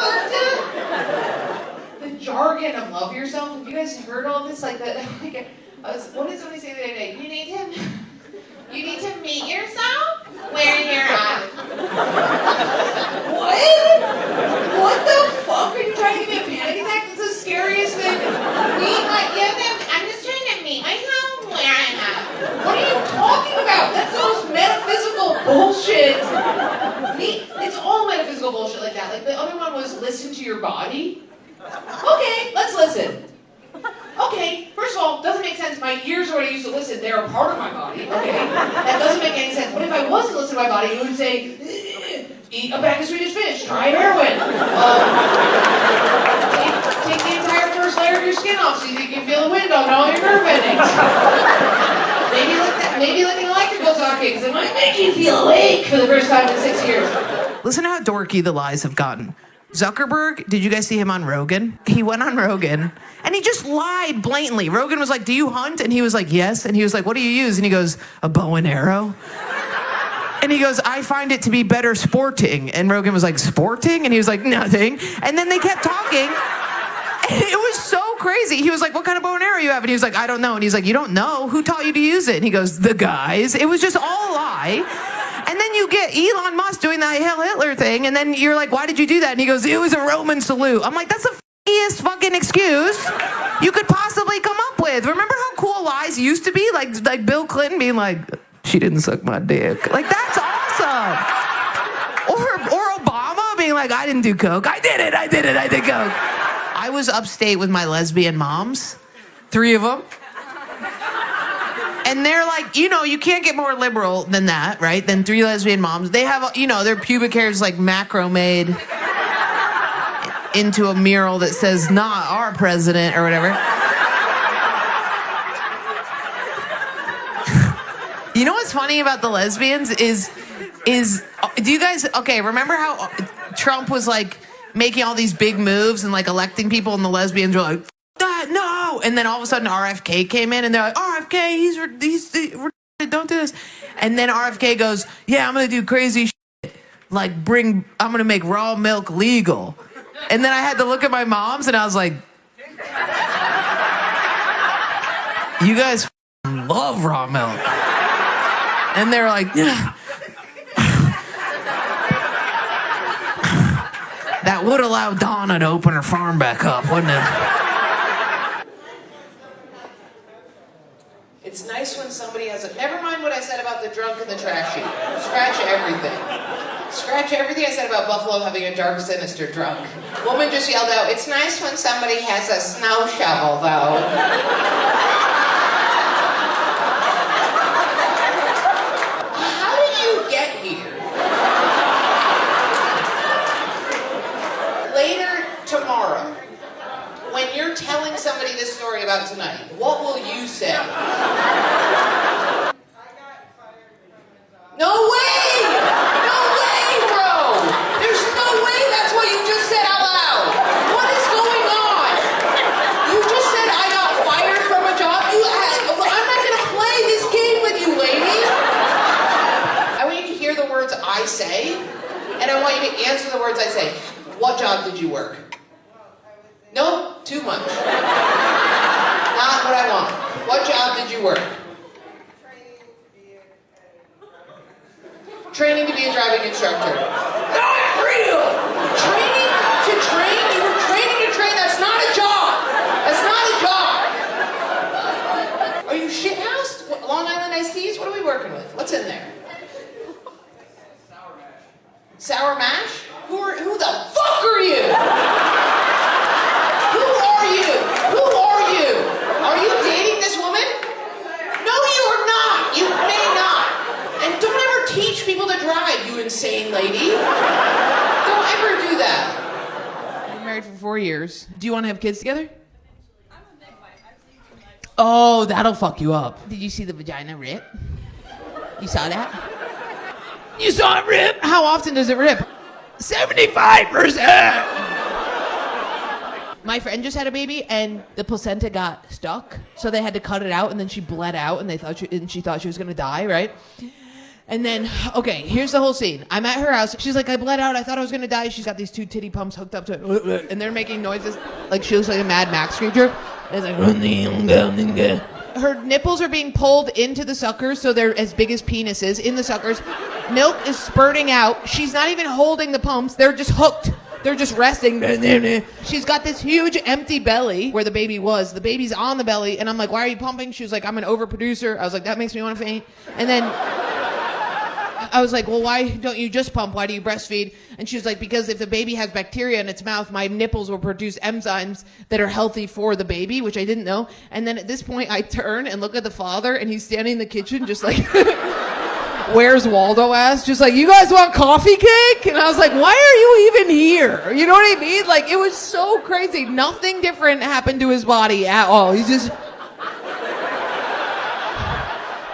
The jargon of love yourself. Have you guys heard all this? Like that. What did somebody say the other day? You need to meet yourself where you're at. What the fuck? Are you trying to give me a panic attack? That's the scariest thing. I'm just trying to meet myself where I'm at. What are you talking about? That's the most metaphysical bullshit. It's all metaphysical bullshit like that. Like the other one was listen to your body. Okay, let's listen. Okay, first of all, doesn't make sense. My ears are what I used to listen. They're a part of my body. Okay, that doesn't make any sense. What if I wasn't listening to my body? You would say, eat a bag of Swedish fish, try heroin. Take the entire first layer of your skin off so you can feel the wind on all your nerve endings. Maybe like an electrical socket, because it might make you feel awake for the first time in 6 years. Listen to how dorky the lies have gotten. Zuckerberg, did you guys see him on Rogan? He went on Rogan, and he just lied blatantly. Rogan was like, do you hunt? And he was like, yes. And he was like, what do you use? And he goes, a bow and arrow. And he goes, I find it to be better sporting. And Rogan was like, sporting? And he was like, nothing. And then they kept talking. And it was so crazy. He was like, what kind of bow and arrow you have? And he was like, I don't know. And he's like, you don't know? Who taught you to use it? And he goes, the guys. It was just all a lie. And then you get Elon Musk doing that Hail Hitler thing, and then you're like, why did you do that? And he goes, it was a Roman salute. I'm like, that's the f***iest fucking excuse you could possibly come up with. Remember how cool lies used to be? Like Bill Clinton being like, she didn't suck my dick. Like, that's awesome. Or Obama being like, I didn't do coke. I did coke. I was upstate with my lesbian moms, 3 of them. And they're like, you can't get more liberal than that, right? Than 3 lesbian moms. They have, their pubic hair is like macro-made into a mural that says, not our president, or whatever. You know what's funny about the lesbians is, do you guys, okay, remember how Trump was like making all these big moves and like electing people, and the lesbians were like, that, no. And then all of a sudden RFK came in and they're like, RFK, he's don't do this. And then RFK goes, yeah, I'm going to do crazy shit. Like I'm going to make raw milk legal. And then I had to look at my moms and I was like, you guys love raw milk. And they were like, yeah. That would allow Donna to open her farm back up, wouldn't it? It's nice when somebody has a... Never mind what I said about the drunk and the trashy. Scratch everything. Scratch everything I said about Buffalo having a dark, sinister drunk. Woman just yelled out, it's nice when somebody has a snow shovel, though. How did you get here? Later tomorrow, when you're telling somebody this story about tonight, what will you say? No way! No way, bro! There's no way that's what you just said out loud! What is going on? You just said I got fired from a job? I'm not gonna play this game with you, lady! I want you to hear the words I say, and I want you to answer the words I say. What job did you work? No, too much. Not what I want. What job did you work? Training to be a driving instructor. Not real! Training to train? You were training to train? That's not a job! That's not a job! Are you shithoused? Long Island iced teas? What are we working with? What's in there? Sour mash? Who the fuck are you? Who are you? Who are you? Are you dating this woman? No, you are not. You may not. And don't ever teach people to drive, you insane lady. Don't ever do that. You're married for 4 years. Do you want to have kids together? Oh, that'll fuck you up. Did you see the vagina rip? You saw that? You saw it rip? How often does it rip? 75%! My friend just had a baby and the placenta got stuck, so they had to cut it out, and then she bled out, and she thought she was gonna die, right? And then, okay, here's the whole scene. I'm at her house. She's like, I bled out. I thought I was gonna die. She's got these 2 titty pumps hooked up to it, and they're making noises like she looks like a Mad Max creature. And it's like, her nipples are being pulled into the suckers, so they're as big as penises in the suckers. Milk is spurting out. She's not even holding the pumps. They're just hooked. They're just resting. She's got this huge empty belly where the baby was. The baby's on the belly, and I'm like, why are you pumping? She was like, I'm an overproducer. I was like, that makes me want to faint. And then I was like, well, why don't you just pump? Why do you breastfeed? And she was like, because if the baby has bacteria in its mouth, my nipples will produce enzymes that are healthy for the baby, which I didn't know. And then at this point, I turn and look at the father, and he's standing in the kitchen just like, where's Waldo ass? Just like, you guys want coffee cake? And I was like, why are you even here? You know what I mean? Like, it was so crazy. Nothing different happened to his body at all. He's just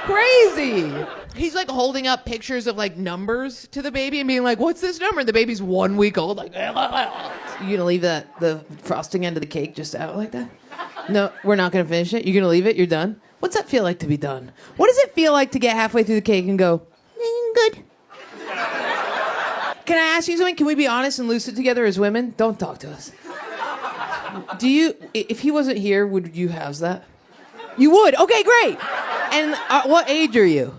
crazy. He's like holding up pictures of like numbers to the baby and being like, what's this number? And the baby's 1 week old. Like, you gonna leave the frosting end of the cake just out like that? No, we're not gonna finish it. You're gonna leave it? You're done? What's that feel like to be done? What does it feel like to get halfway through the cake and go, good? Can I ask you something? Can we be honest and lucid together as women? Don't talk to us. If he wasn't here, would you house that? You would? Okay, great. And what age are you?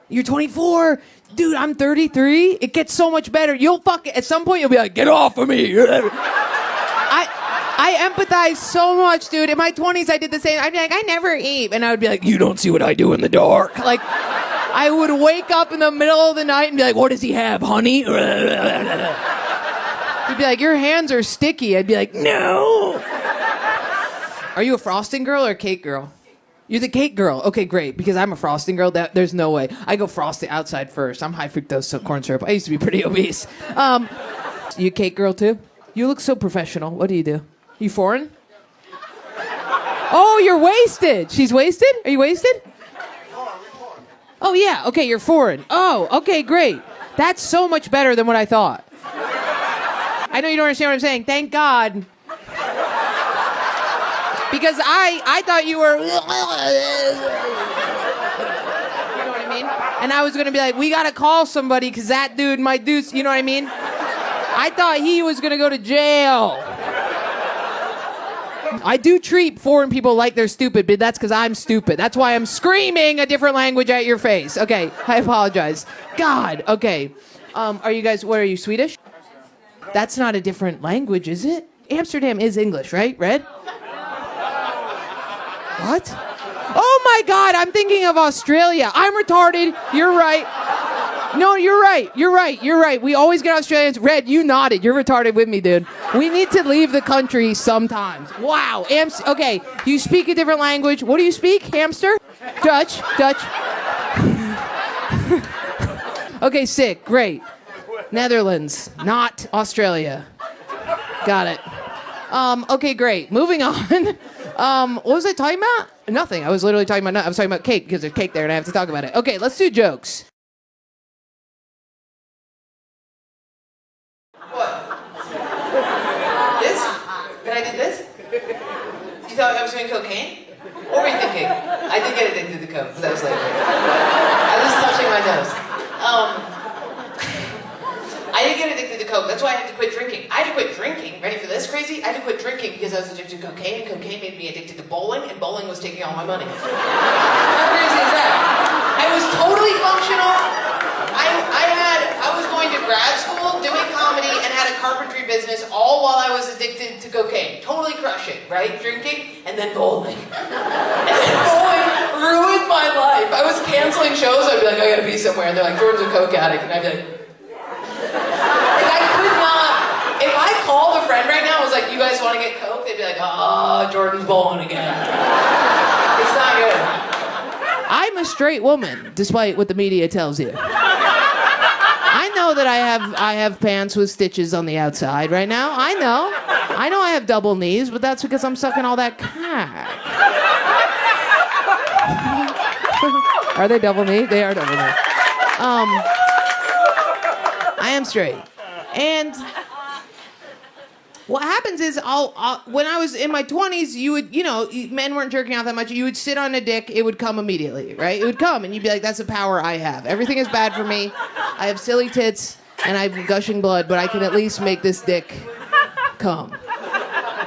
You're 24? Dude, I'm 33. It gets so much better. At some point you'll be like, get off of me. I empathize so much, dude. In my 20s, I did the same. I'd be like, I never eat. And I would be like, you don't see what I do in the dark. Like, I would wake up in the middle of the night and be like, what does he have, honey? He'd be like, your hands are sticky. I'd be like, no. Are you a frosting girl or a cake girl? You're the cake girl. Okay, great. Because I'm a frosting girl. There's no way. I go frosting outside first. I'm high fructose corn syrup. I used to be pretty obese. You a cake girl too? You look so professional. What do you do? You foreign? Oh, you're wasted. She's wasted? Are you wasted? Oh, yeah. Okay, you're foreign. Oh, okay, great. That's so much better than what I thought. I know you don't understand what I'm saying. Thank God. Because I thought you were... You know what I mean? And I was going to be like, we got to call somebody because that dude might do... You know what I mean? I thought he was going to go to jail. I do treat foreign people like they're stupid, but that's because I'm stupid. That's why I'm screaming a different language at your face. Okay, I apologize. God, okay. Are you guys... What are you, Swedish? That's not a different language, is it? Amsterdam is English, right? Red? What? Oh my God, I'm thinking of Australia. I'm retarded. You're right. No, you're right. You're right. You're right. We always get Australians. Red, you nodded. You're retarded with me, dude. We need to leave the country sometimes. Wow. Okay, you speak a different language. What do you speak? Hamster? Dutch? Okay, sick. Great. Netherlands, not Australia. Got it. Okay, great. Moving on. What was I talking about? Nothing. I was literally talking about... I was talking about cake because there's cake there and I have to talk about it. Okay, let's do jokes. What? This? That I did this? You thought I was doing cocaine? What were you thinking? I did get addicted to coke, but that was later. I was touching my nose. I did get addicted to coke. coke. That's why I had to quit drinking. I had to quit drinking. Ready for this, crazy? I had to quit drinking because I was addicted to cocaine, and cocaine made me addicted to bowling, and bowling was taking all my money. How crazy is that? I was totally functional. I was going to grad school, doing comedy, and had a carpentry business all while I was addicted to cocaine. Totally crushing, right? Drinking, and then bowling. And then bowling ruined my life. I was canceling shows. I'd be like, I gotta be somewhere. And they're like, Jordan's a coke addict. And I'd be like I could not. If I called a friend right now and was like, you guys want to get coke? They'd be like, oh, Jordan's bowling again. It's not good. I'm a straight woman, despite what the media tells you. I know that I have pants with stitches on the outside right now. I know I have double knees, but that's because I'm sucking all that cock. Are they double knee? They are double knee. I am straight. And what happens is when I was in my 20s, you would, men weren't jerking off that much. You would sit on a dick, it would come immediately, right? It would come, and you'd be like, that's the power I have. Everything is bad for me. I have silly tits, and I'm gushing blood, but I can at least make this dick come.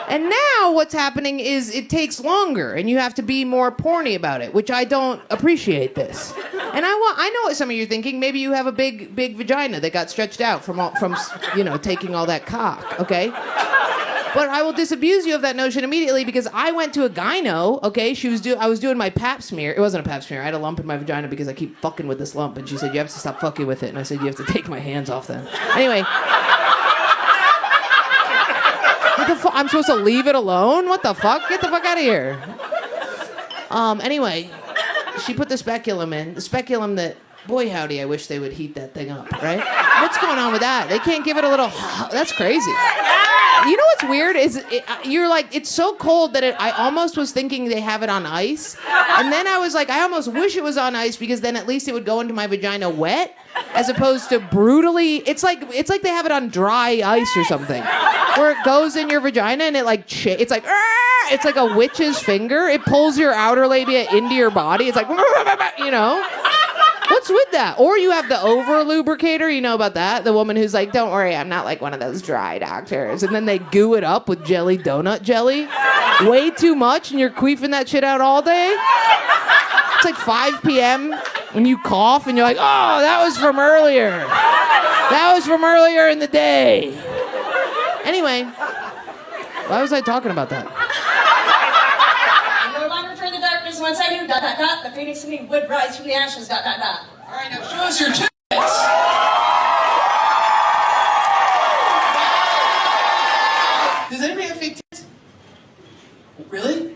And now what's happening is it takes longer, and you have to be more porny about it, which I don't appreciate this. And I know what some of you are thinking. Maybe you have a big vagina that got stretched out from taking all that cock, okay? But I will disabuse you of that notion immediately because I went to a gyno, okay? I was doing my pap smear. It wasn't a pap smear. I had a lump in my vagina because I keep fucking with this lump. And she said, you have to stop fucking with it. And I said, you have to take my hands off then. Anyway. I'm supposed to leave it alone? What the fuck? Get the fuck out of here. Anyway, she put the speculum in. The speculum that, boy howdy, I wish they would heat that thing up, right? What's going on with that? They can't give it a little, that's crazy. You know what's weird is you're like, it's so cold that I almost was thinking they have it on ice. And then I was like, I almost wish it was on ice because then at least it would go into my vagina wet as opposed to brutally. It's like they have it on dry ice or something where it goes in your vagina and it's like a witch's finger. It pulls your outer labia into your body. It's like, What's with that? Or you have the over lubricator, you know about that? The woman who's like, don't worry, I'm not like one of those dry doctors. And then they goo it up with jelly donut jelly. Way too much, and you're queefing that shit out all day. It's like 5 p.m. when you cough and you're like, oh, that was from earlier. That was from earlier in the day. Anyway, why was I talking about that? No longer fear the darkness once I knew, ... the phoenix in me would rise from the ashes, ... All right, now show us your tits. Does anybody have fake tits? Really?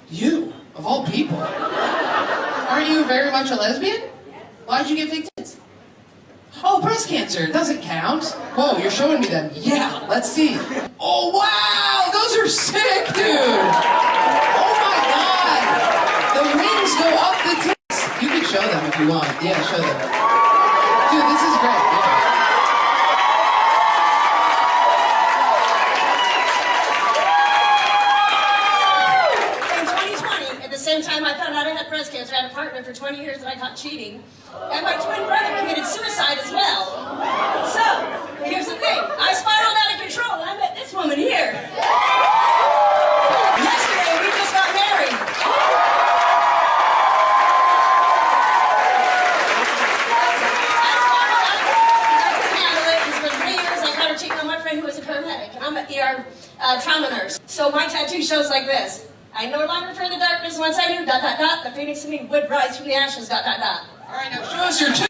You, of all people. Aren't you very much a lesbian? Why'd you get fake tits? Oh, breast cancer, doesn't count. Whoa, you're showing me them. Yeah, let's see. Oh, wow, those are sick, dude. Oh my God. The wings go up the tits. You can show them if you want. Yeah, show them. Dude, this is great. Yeah. In 2020, at the same time I found out I had breast cancer, I had a partner for 20 years that I caught cheating. And my twin brother committed suicide as well. So, here's the thing. I spiraled out of control and I met this woman here. Yesterday, we just got married. I spiraled out. I couldn't handle it because for 3 years I caught her cheating on my friend who was a paramedic. And I'm an ER trauma nurse. So my tattoo shows like this. I no longer fear the darkness once I knew, ... the phoenix in me would rise from the ashes, ... All right, now show us your tits.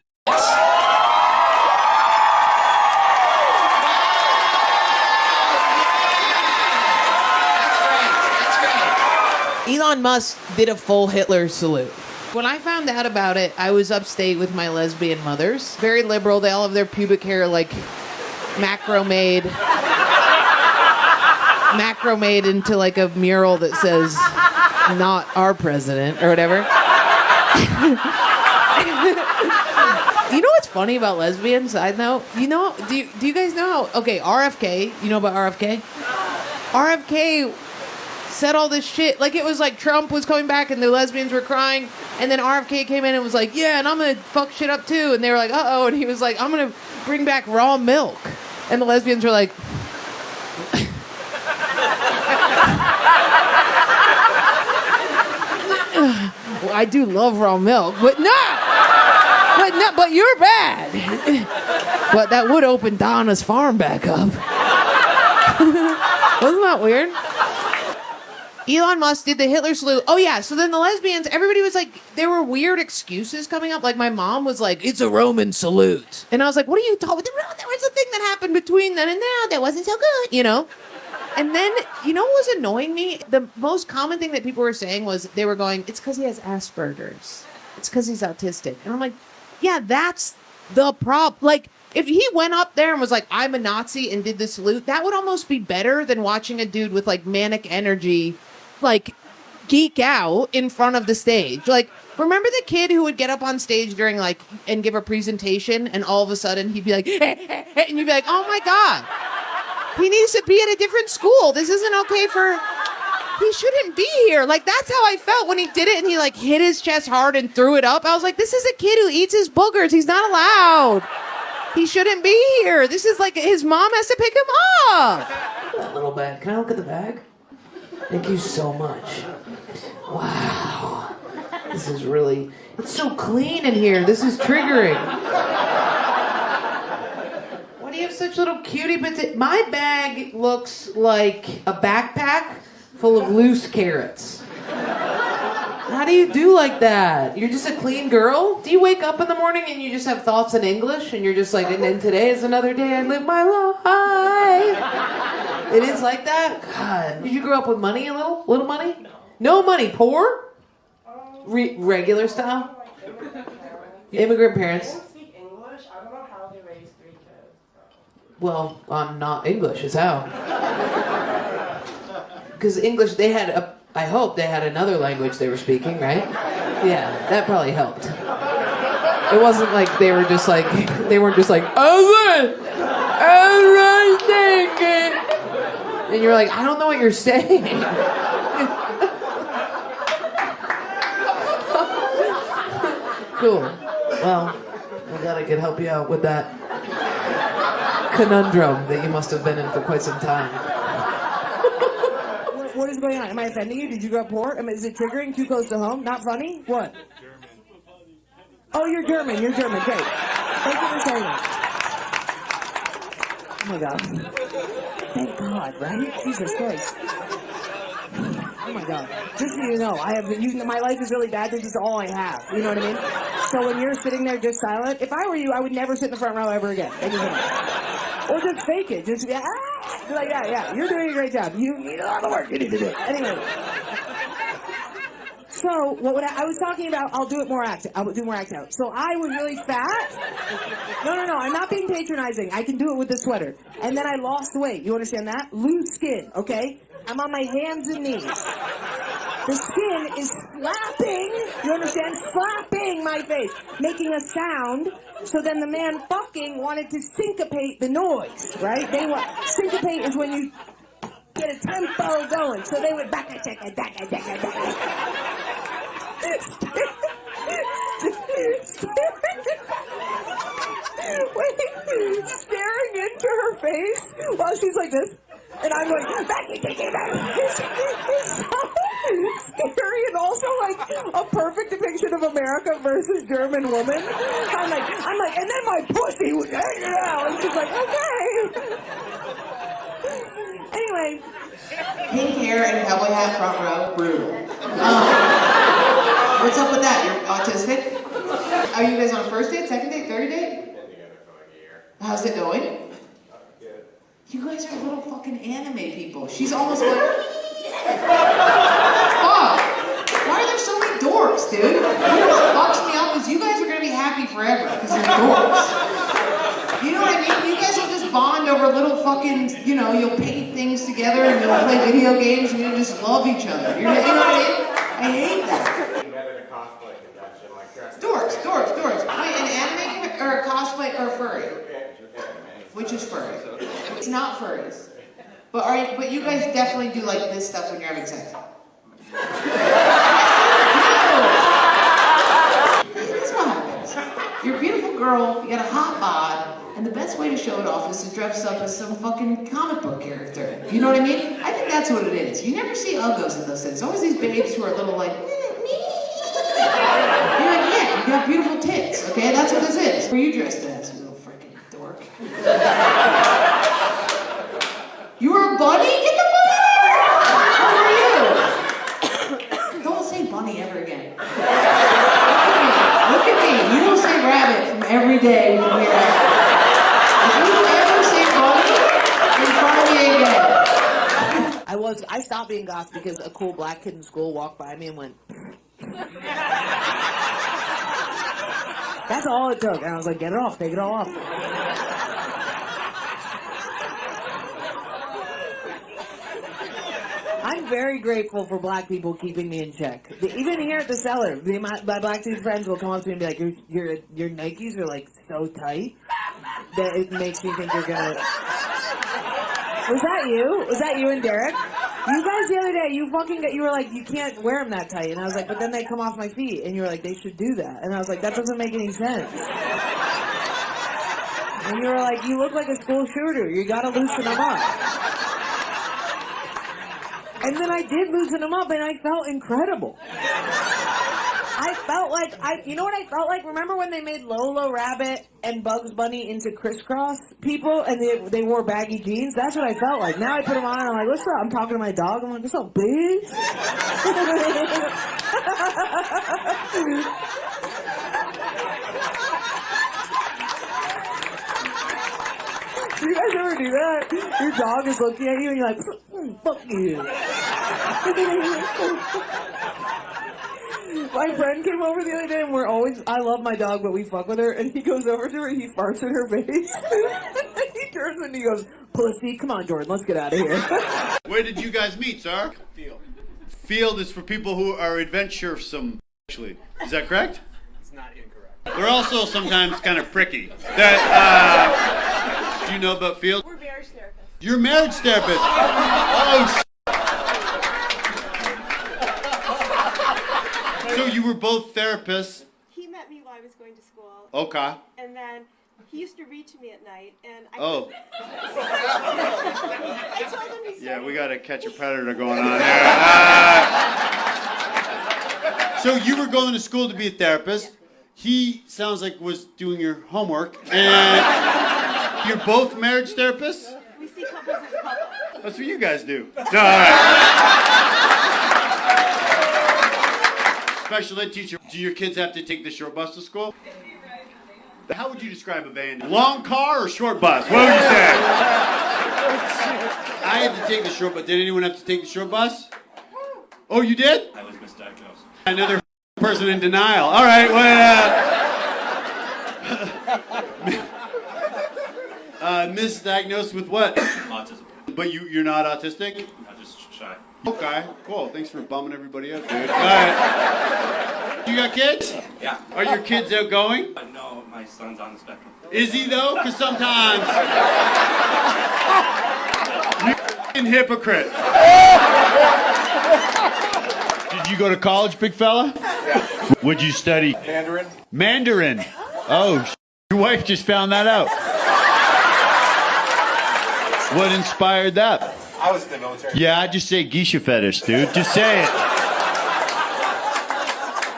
Elon Musk did a full Hitler salute. When I found out about it, I was upstate with my lesbian mothers. Very liberal. They all have their pubic hair like macrame into like a mural that says not our president or whatever. You know what's funny about lesbians? Side note, do you guys know how, okay, RFK, you know about RFK? RFK said all this shit, like it was like Trump was coming back and the lesbians were crying, and then RFK came in and was like, yeah, and I'm gonna fuck shit up too, and they were like, uh-oh, and he was like, I'm gonna bring back raw milk. And the lesbians were like, well, I do love raw milk, but but you're bad. But that would open Donna's farm back up. Wasn't that weird? Elon Musk did the Hitler salute. Oh yeah, so then the lesbians, everybody was like, there were weird excuses coming up. Like my mom was like, it's a Roman salute. And I was like, what are you talking about? There was a thing that happened between then and now that wasn't so good, you know? And then, you know what was annoying me? The most common thing that people were saying was they were going, it's because he has Asperger's. It's because he's autistic. And I'm like, yeah, that's the problem. Like, if he went up there and was like, I'm a Nazi and did the salute, that would almost be better than watching a dude with like manic energy, like geek out in front of the stage. Like, remember the kid who would get up on stage during like, and give a presentation and all of a sudden he'd be like, and you'd be like, oh my God. He needs to be at a different school. This isn't okay for... He shouldn't be here. Like, that's how I felt when he did it and he, like, hit his chest hard and threw it up. I was like, this is a kid who eats his boogers. He's not allowed. He shouldn't be here. This is like his mom has to pick him up. That little bag. Can I look at the bag? Thank you so much. Wow. This is really... It's so clean in here. This is triggering. Why do you have such little cutie bits? My bag looks like a backpack full of loose carrots. How do you do like that? You're just a clean girl? Do you wake up in the morning and you just have thoughts in English and you're just like, and then today is another day I live my life? It is like that? God. Did you grow up with money a little? Little money? No money. Poor? Regular style? Immigrant parents? Well, not English is how. Because English, they had I hope they had another language they were speaking, right? Yeah, that probably helped. It wasn't like they weren't just like, and you're like, I don't know what you're saying. Cool. Well, I'm glad I could help you out with that conundrum that you must have been in for quite some time. What is going on? Am I offending you? Did you grow up poor? Is it triggering? Too close to home? Not funny? What? Oh, you're German. You're German. Great. Thank you for saying that. Oh my God. Thank God, right? Jesus Christ. Oh my God. Just so you know, my life is really bad. This is all I have. You know what I mean? So when you're sitting there just silent, if I were you, I would never sit in the front row ever again. Thank you so much. Or just fake it. Just like, yeah, you're doing a great job. You need a lot of work. You need to do it. Anyway. So, I was talking about, I'll do more act out. So I was really fat. No, I'm not being patronizing. I can do it with the sweater. And then I lost weight. You understand that? Loose skin, okay? I'm on my hands and knees. The skin is slapping, you understand? Slapping my face, making a sound. So then the man fucking wanted to syncopate the noise, right? Syncopate is when you get a tempo going. So they would back. Staring into her face while she's like this. And I'm like, it's so scary and also like a perfect depiction of America versus German woman. I'm like, and then my pussy was hanging out. And she's like, okay. Anyway. Pink hair and cowboy hat, front row, brutal. What's up with that? You're autistic? Are you guys on a first date, second date, third date? Been together for like a year. How's it going? You guys are little fucking anime people. She's almost like... Fuck! Why are there so many dorks, dude? You know what fucks me up is you guys are gonna be happy forever because you're dorks. You know what I mean? You guys will just bond over little fucking, you'll paint things together and you'll play video games and you'll just love each other. You know what I mean? I hate that. Dorks. Wait, an anime or a cosplay or a furry? Which is furry? It's not furries. But you guys definitely do like this stuff when you're having sex. No! That's what happens. You're a beautiful girl, you got a hot bod, And the best way to show it off is to dress up as some fucking comic book character. You know what I mean? I think that's what it is. You never see uggos in those things. It's always these babes who are little like, you're like, yeah, you got beautiful tits, okay? That's what this is. Who are you dressed as, you little freaking dork? You were a bunny? Get the fuck out of here! Who are you? Don't say bunny ever again. Look at me. You don't say rabbit from every day from here out. If you ever say bunny, in front of me again. I stopped being goth because a cool black kid in school walked by me and went, that's all it took. And I was like, get it off, take it all off. I'm very grateful for black people keeping me in check. Even here at the cellar, my black dude friends will come up to me and be like, your Nikes are like so tight that it makes me think you're gonna... Was that you? Was that you and Derek? You guys the other day, you were like, you can't wear them that tight. And I was like, but then they come off my feet. And you were like, they should do that. And I was like, that doesn't make any sense. And you were like, you look like a school shooter. You gotta loosen them up. And then I did loosen them up and I felt incredible. I felt like, you know what I felt like? Remember when they made Lola Rabbit and Bugs Bunny into crisscross people and they wore baggy jeans? That's what I felt like. Now I put them on and I'm like, what's up? I'm talking to my dog. I'm like, what's up, bitch? Do you guys ever do that? Your dog is looking at you and you're like, fuck you. My friend came over the other day and I love my dog, but we fuck with her, and he goes over to her, he farts in her face. He turns and he goes, pussy, come on, Jordan, let's get out of here. Where did you guys meet, sir? Phill. Field is for people who are adventuresome, actually. Is that correct? It's not incorrect. They're also sometimes kind of pricky. Do you know about Field? We're marriage therapists. You're a marriage therapist. Oh, so you were both therapists. He met me while I was going to school. Okay. And then he used to read to me at night, and I I told him he Yeah, we got a catch a predator going on here. So you were going to school to be a therapist. He sounds like was doing your homework, and you're both marriage therapists? We see couples as couples. That's what you guys do. No, all right. Special ed teacher. Do your kids have to take the short bus to school? How would you describe a van? Long car or short bus? What would you say? I had to take the short bus. Did anyone have to take the short bus? Oh, you did? I was misdiagnosed. Another person in denial. All right, misdiagnosed with what? Autism. But you're not autistic? I'm just shy. Okay, cool. Thanks for bumming everybody up, dude. All right. You got kids? Yeah. Are your kids outgoing? No, my son's on the spectrum. Is he though? Because sometimes you're a hypocrite. Did you go to college, big fella? Yeah. What'd you study? Mandarin. Mandarin. Oh, your wife just found that out. What inspired that? I was in the military. Yeah, I just say geisha fetish, dude. Just say it.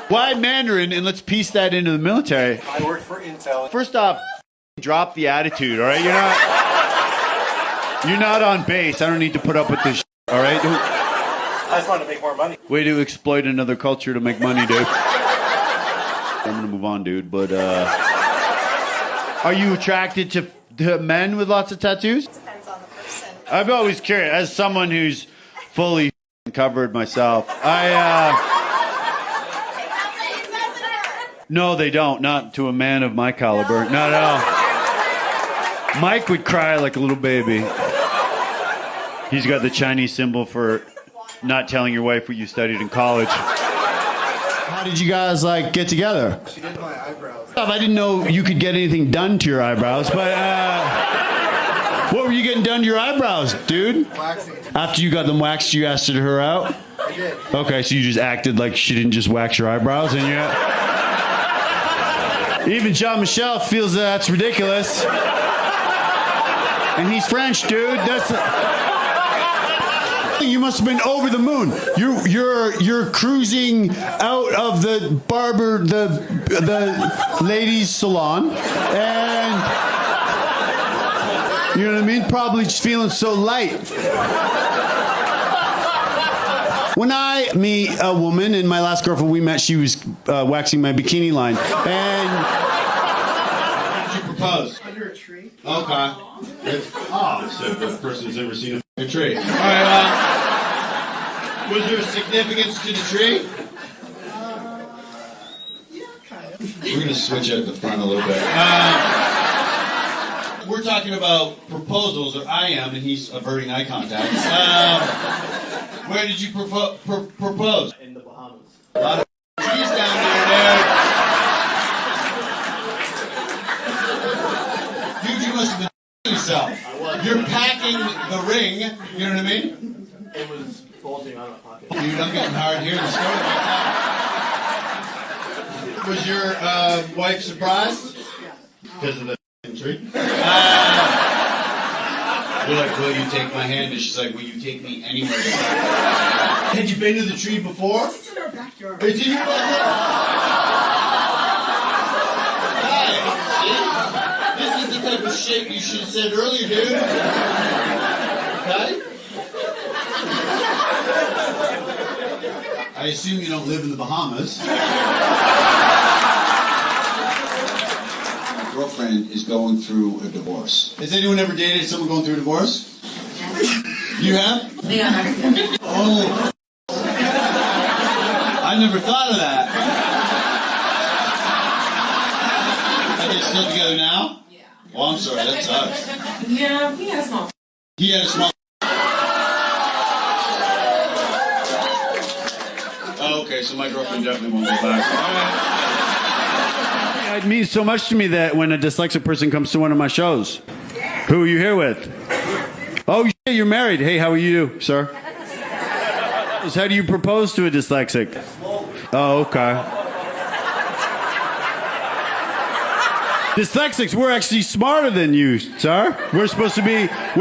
Why Mandarin? And let's piece that into the military. I worked for Intel. First off, drop the attitude, all right? You're not on base. I don't need to put up with this, all right? I just wanted to make more money. Way to exploit another culture to make money, dude. I'm gonna move on, dude. But are you attracted to men with lots of tattoos? Depends on the person. I'm always curious. As someone who's fully covered myself, No, they don't. Not to a man of my caliber. No. Not at all. Mike would cry like a little baby. He's got the Chinese symbol for not telling your wife what you studied in college. How did you guys, get together? She did my eyebrows. I didn't know you could get anything done to your eyebrows, but, what were you getting done to your eyebrows, dude? Waxing. After you got them waxed, you asked her out? I did. Okay, so you just acted like she didn't just wax your eyebrows, and you... Even Jean-Michel feels that's ridiculous. And he's French, dude. That's. You must have been over the moon. You're cruising out of the barber, the ladies' salon, and you know what I mean. Probably just feeling so light. When I meet a woman, and my last girlfriend we met, she was waxing my bikini line, and how did you propose? Under a tree. Okay. So the person who's ever seen a tree. All right. Was there significance to the tree? Yeah, kind of. We're gonna switch out the front a little bit. We're talking about proposals, or I am, and he's averting eye contact. Where did you propose? In the Bahamas. A lot of trees down there, dude. Dude, you must have been yourself. You're packing the ring, you know what I mean? It was bulging out of my pocket. Dude, I'm getting hard here in the store right now. Was your wife surprised? Because of the tree? You're like, will you take my hand? And she's like, will you take me anywhere? Had you been to the tree before? It's in our backyard. It's in your backyard? Hey, see? This is the type of shit you should have said earlier, dude. Okay? I assume you don't live in the Bahamas. My girlfriend is going through a divorce. Has anyone ever dated someone going through a divorce? Yes. You have? Yeah. Oh. I never thought of that. Are they still together now? Yeah. Well, I'm sorry, that sucks. Yeah, he had a small. He had a small. Oh, okay, so my girlfriend definitely won't go back. It means so much to me that when a dyslexic person comes to one of my shows. Who are you here with? Oh, yeah, you're married. Hey, how are you, sir? How do you propose to a dyslexic? Oh, okay. Dyslexics, we're actually smarter than you, sir. We're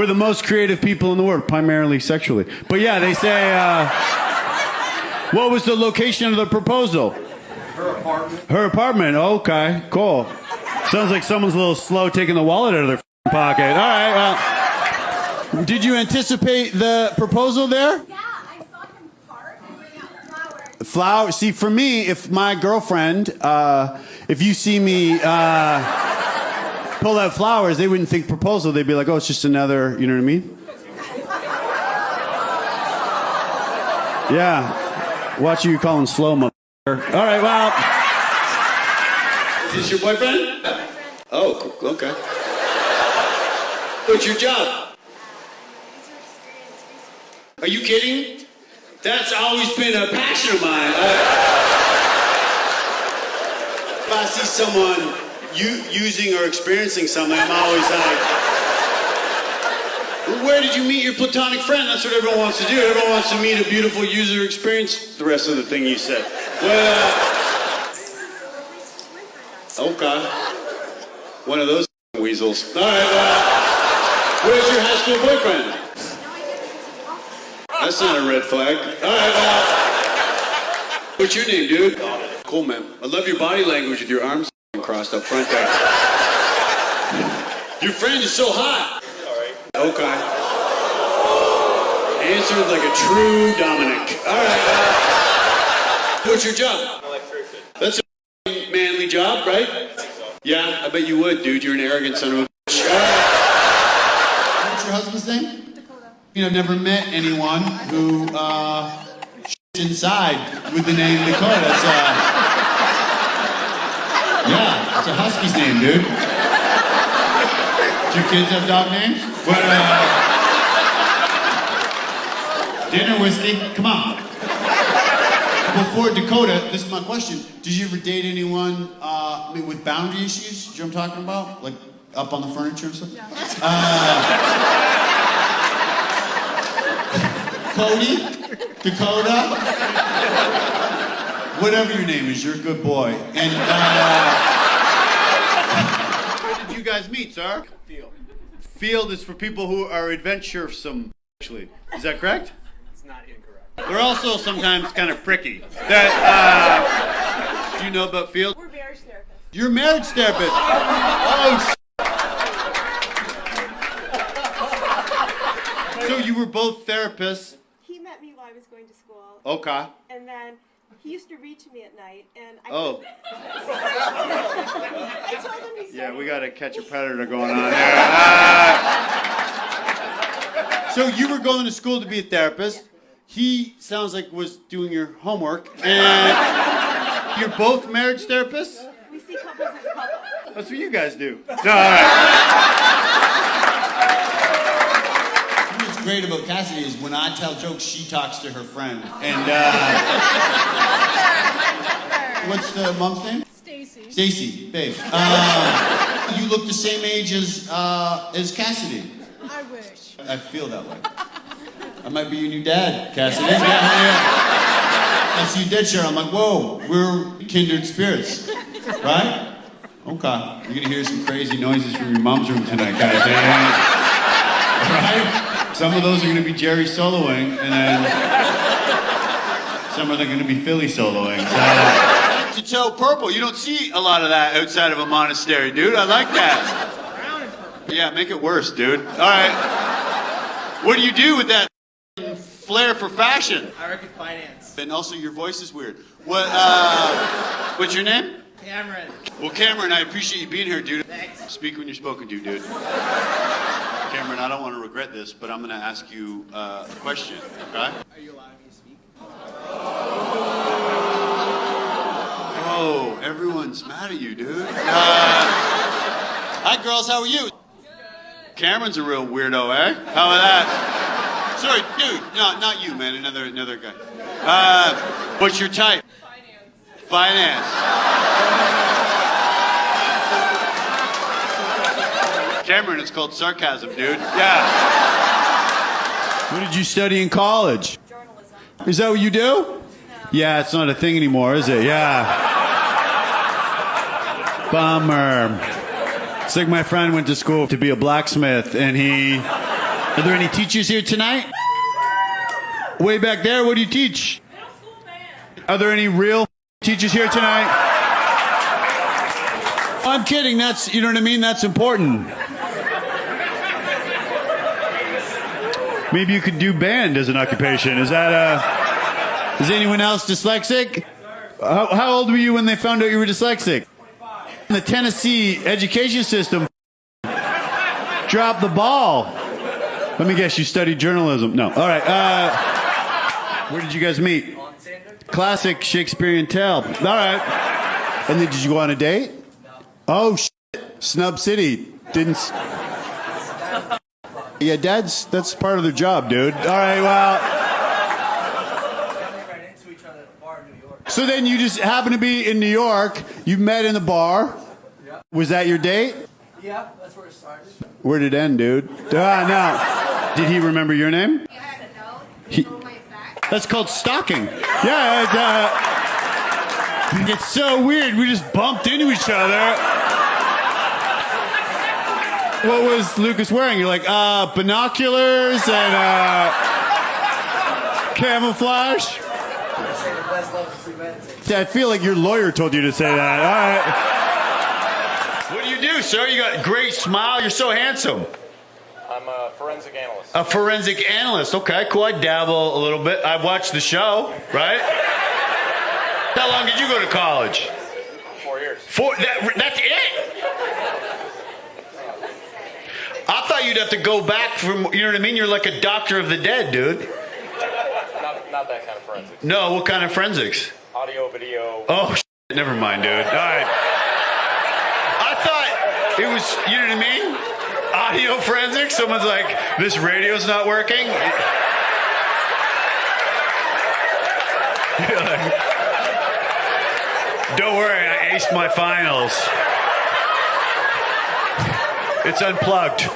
the most creative people in the world, primarily sexually. But yeah, they say, what was the location of the proposal? Her apartment. Her apartment. Okay, cool. Sounds like someone's a little slow taking the wallet out of their pocket. All right, well. Did you anticipate the proposal there? Yeah, I saw him park and bring out flowers. Flower. See, for me, if my girlfriend, if you see me pull out flowers, they wouldn't think proposal. They'd be like, oh, it's just another, you know what I mean? Yeah. Watch you call him slow, motherfucker. All right, well. Is this your boyfriend? Oh, cool. Okay. What's your job? Are you kidding? That's always been a passion of mine. If I see someone using or experiencing something, I'm always like, where did you meet your platonic friend? That's what everyone wants to do. Everyone wants to meet a beautiful user experience. The rest of the thing you said. Well, okay. One of those weasels. All right, well, where's your high school boyfriend? That's not a red flag. All right, well, what's your name, dude? Cool, man. I love your body language with your arms crossed up front there. Your friend is so hot. Okay. Answered like a true Dominic. All right. What's your job? Electrician. That's a manly job, right? Yeah, I bet you would, dude. You're an arrogant son of a bitch. What's your husband's name? Dakota. You know, I've never met anyone who shits inside with the name Dakota. Yeah, it's a husky's name, dude. Do your kids have dog names? What, dinner, whiskey? Come on. Before Dakota, this is my question. Did you ever date anyone with boundary issues? Do you know what I'm talking about? Like up on the furniture and stuff? Yeah. Cody? Dakota? Whatever your name is, you're a good boy. And where did you guys meet, sir? Phill. Field is for people who are adventuresome, actually. Is that correct? It's not incorrect. They're also sometimes kind of pricky. Do you know about Field? We're marriage therapists. You're a marriage therapist. Oh, so you were both therapists. He met me while I was going to school. Okay. And then he used to read to me at night, and I Oh. I told him he Yeah, we got a catch a predator going on here. So you were going to school to be a therapist. He sounds like was doing your homework, and you're both marriage therapists. We see couples as a couple. That's what you guys do. No, all right. What's great about Cassidy is when I tell jokes, she talks to her friend. And what's the mom's name? Stacy. Stacy, babe. You look the same age as Cassidy. I wish. I feel that way. I might be your new dad, Cassidy. Yeah. I see you dead, Cheryl. I'm like, whoa, we're kindred spirits, right? Okay. You're gonna hear some crazy noises from your mom's room tonight, guys. Right? Some of those are gonna be Jerry soloing, and then some of them are gonna be Philly soloing. So, to toe purple, you don't see a lot of that outside of a monastery, dude. I like that. Yeah, make it worse, dude. All right. What do you do with that flair for fashion? I work in finance. And also your voice is weird. What's your name? Cameron. Well, Cameron, I appreciate you being here, dude. Thanks. Speak when you're spoken to, dude. Cameron, I don't want to regret this, but I'm going to ask you a question, okay? Are you allowing me to speak? Oh, everyone's mad at you, dude. Hi, girls, how are you? Cameron's a real weirdo, eh? How about that? Sorry, dude. No, not you, man. Another guy. What's your type? Finance. Cameron, it's called sarcasm, dude. Yeah. What did you study in college? Journalism. Is that what you do? No. Yeah, it's not a thing anymore, is it? Yeah. Bummer. It's like my friend went to school to be a blacksmith, and Are there any teachers here tonight? Way back there, what do you teach? Middle school band. Are there any real teachers here tonight? I'm kidding, that's, you know what I mean? That's important. Maybe you could do band as an occupation. Is is anyone else dyslexic? How old were you when they found out you were dyslexic? The Tennessee education system dropped the ball. Let me guess, you studied journalism. No. All right. Where did you guys meet? Classic Shakespearean tale. All right. And then did you go on a date? Oh, shit. Snub City. Didn't... Yeah, that's part of their job, dude. All right, well... So then you just happen to be in New York. You met in the bar. Yep. Was that your date? Yeah, that's where it started. Where did it end, dude? No. Did he remember your name? I had a note. That's called stalking. Yeah, it's so weird. We just bumped into each other. What was Lucas wearing? You're like, binoculars and camouflage? I feel like your lawyer told you to say that. All right. What do you do, sir? You got a great smile. You're so handsome. I'm a forensic analyst. A forensic analyst. Okay, cool. I dabble a little bit. I watched the show, right? How long did you go to college? 4 years. That's it? I thought you'd have to go back from, you know what I mean? You're like a doctor of the dead, dude. Not that kind of forensics. No, what kind of forensics? Audio, video. Oh, never mind, dude. All right. I thought it was, you know what I mean? Audio forensics. Someone's like, this radio's not working. You're like, don't worry, I aced my finals. It's unplugged.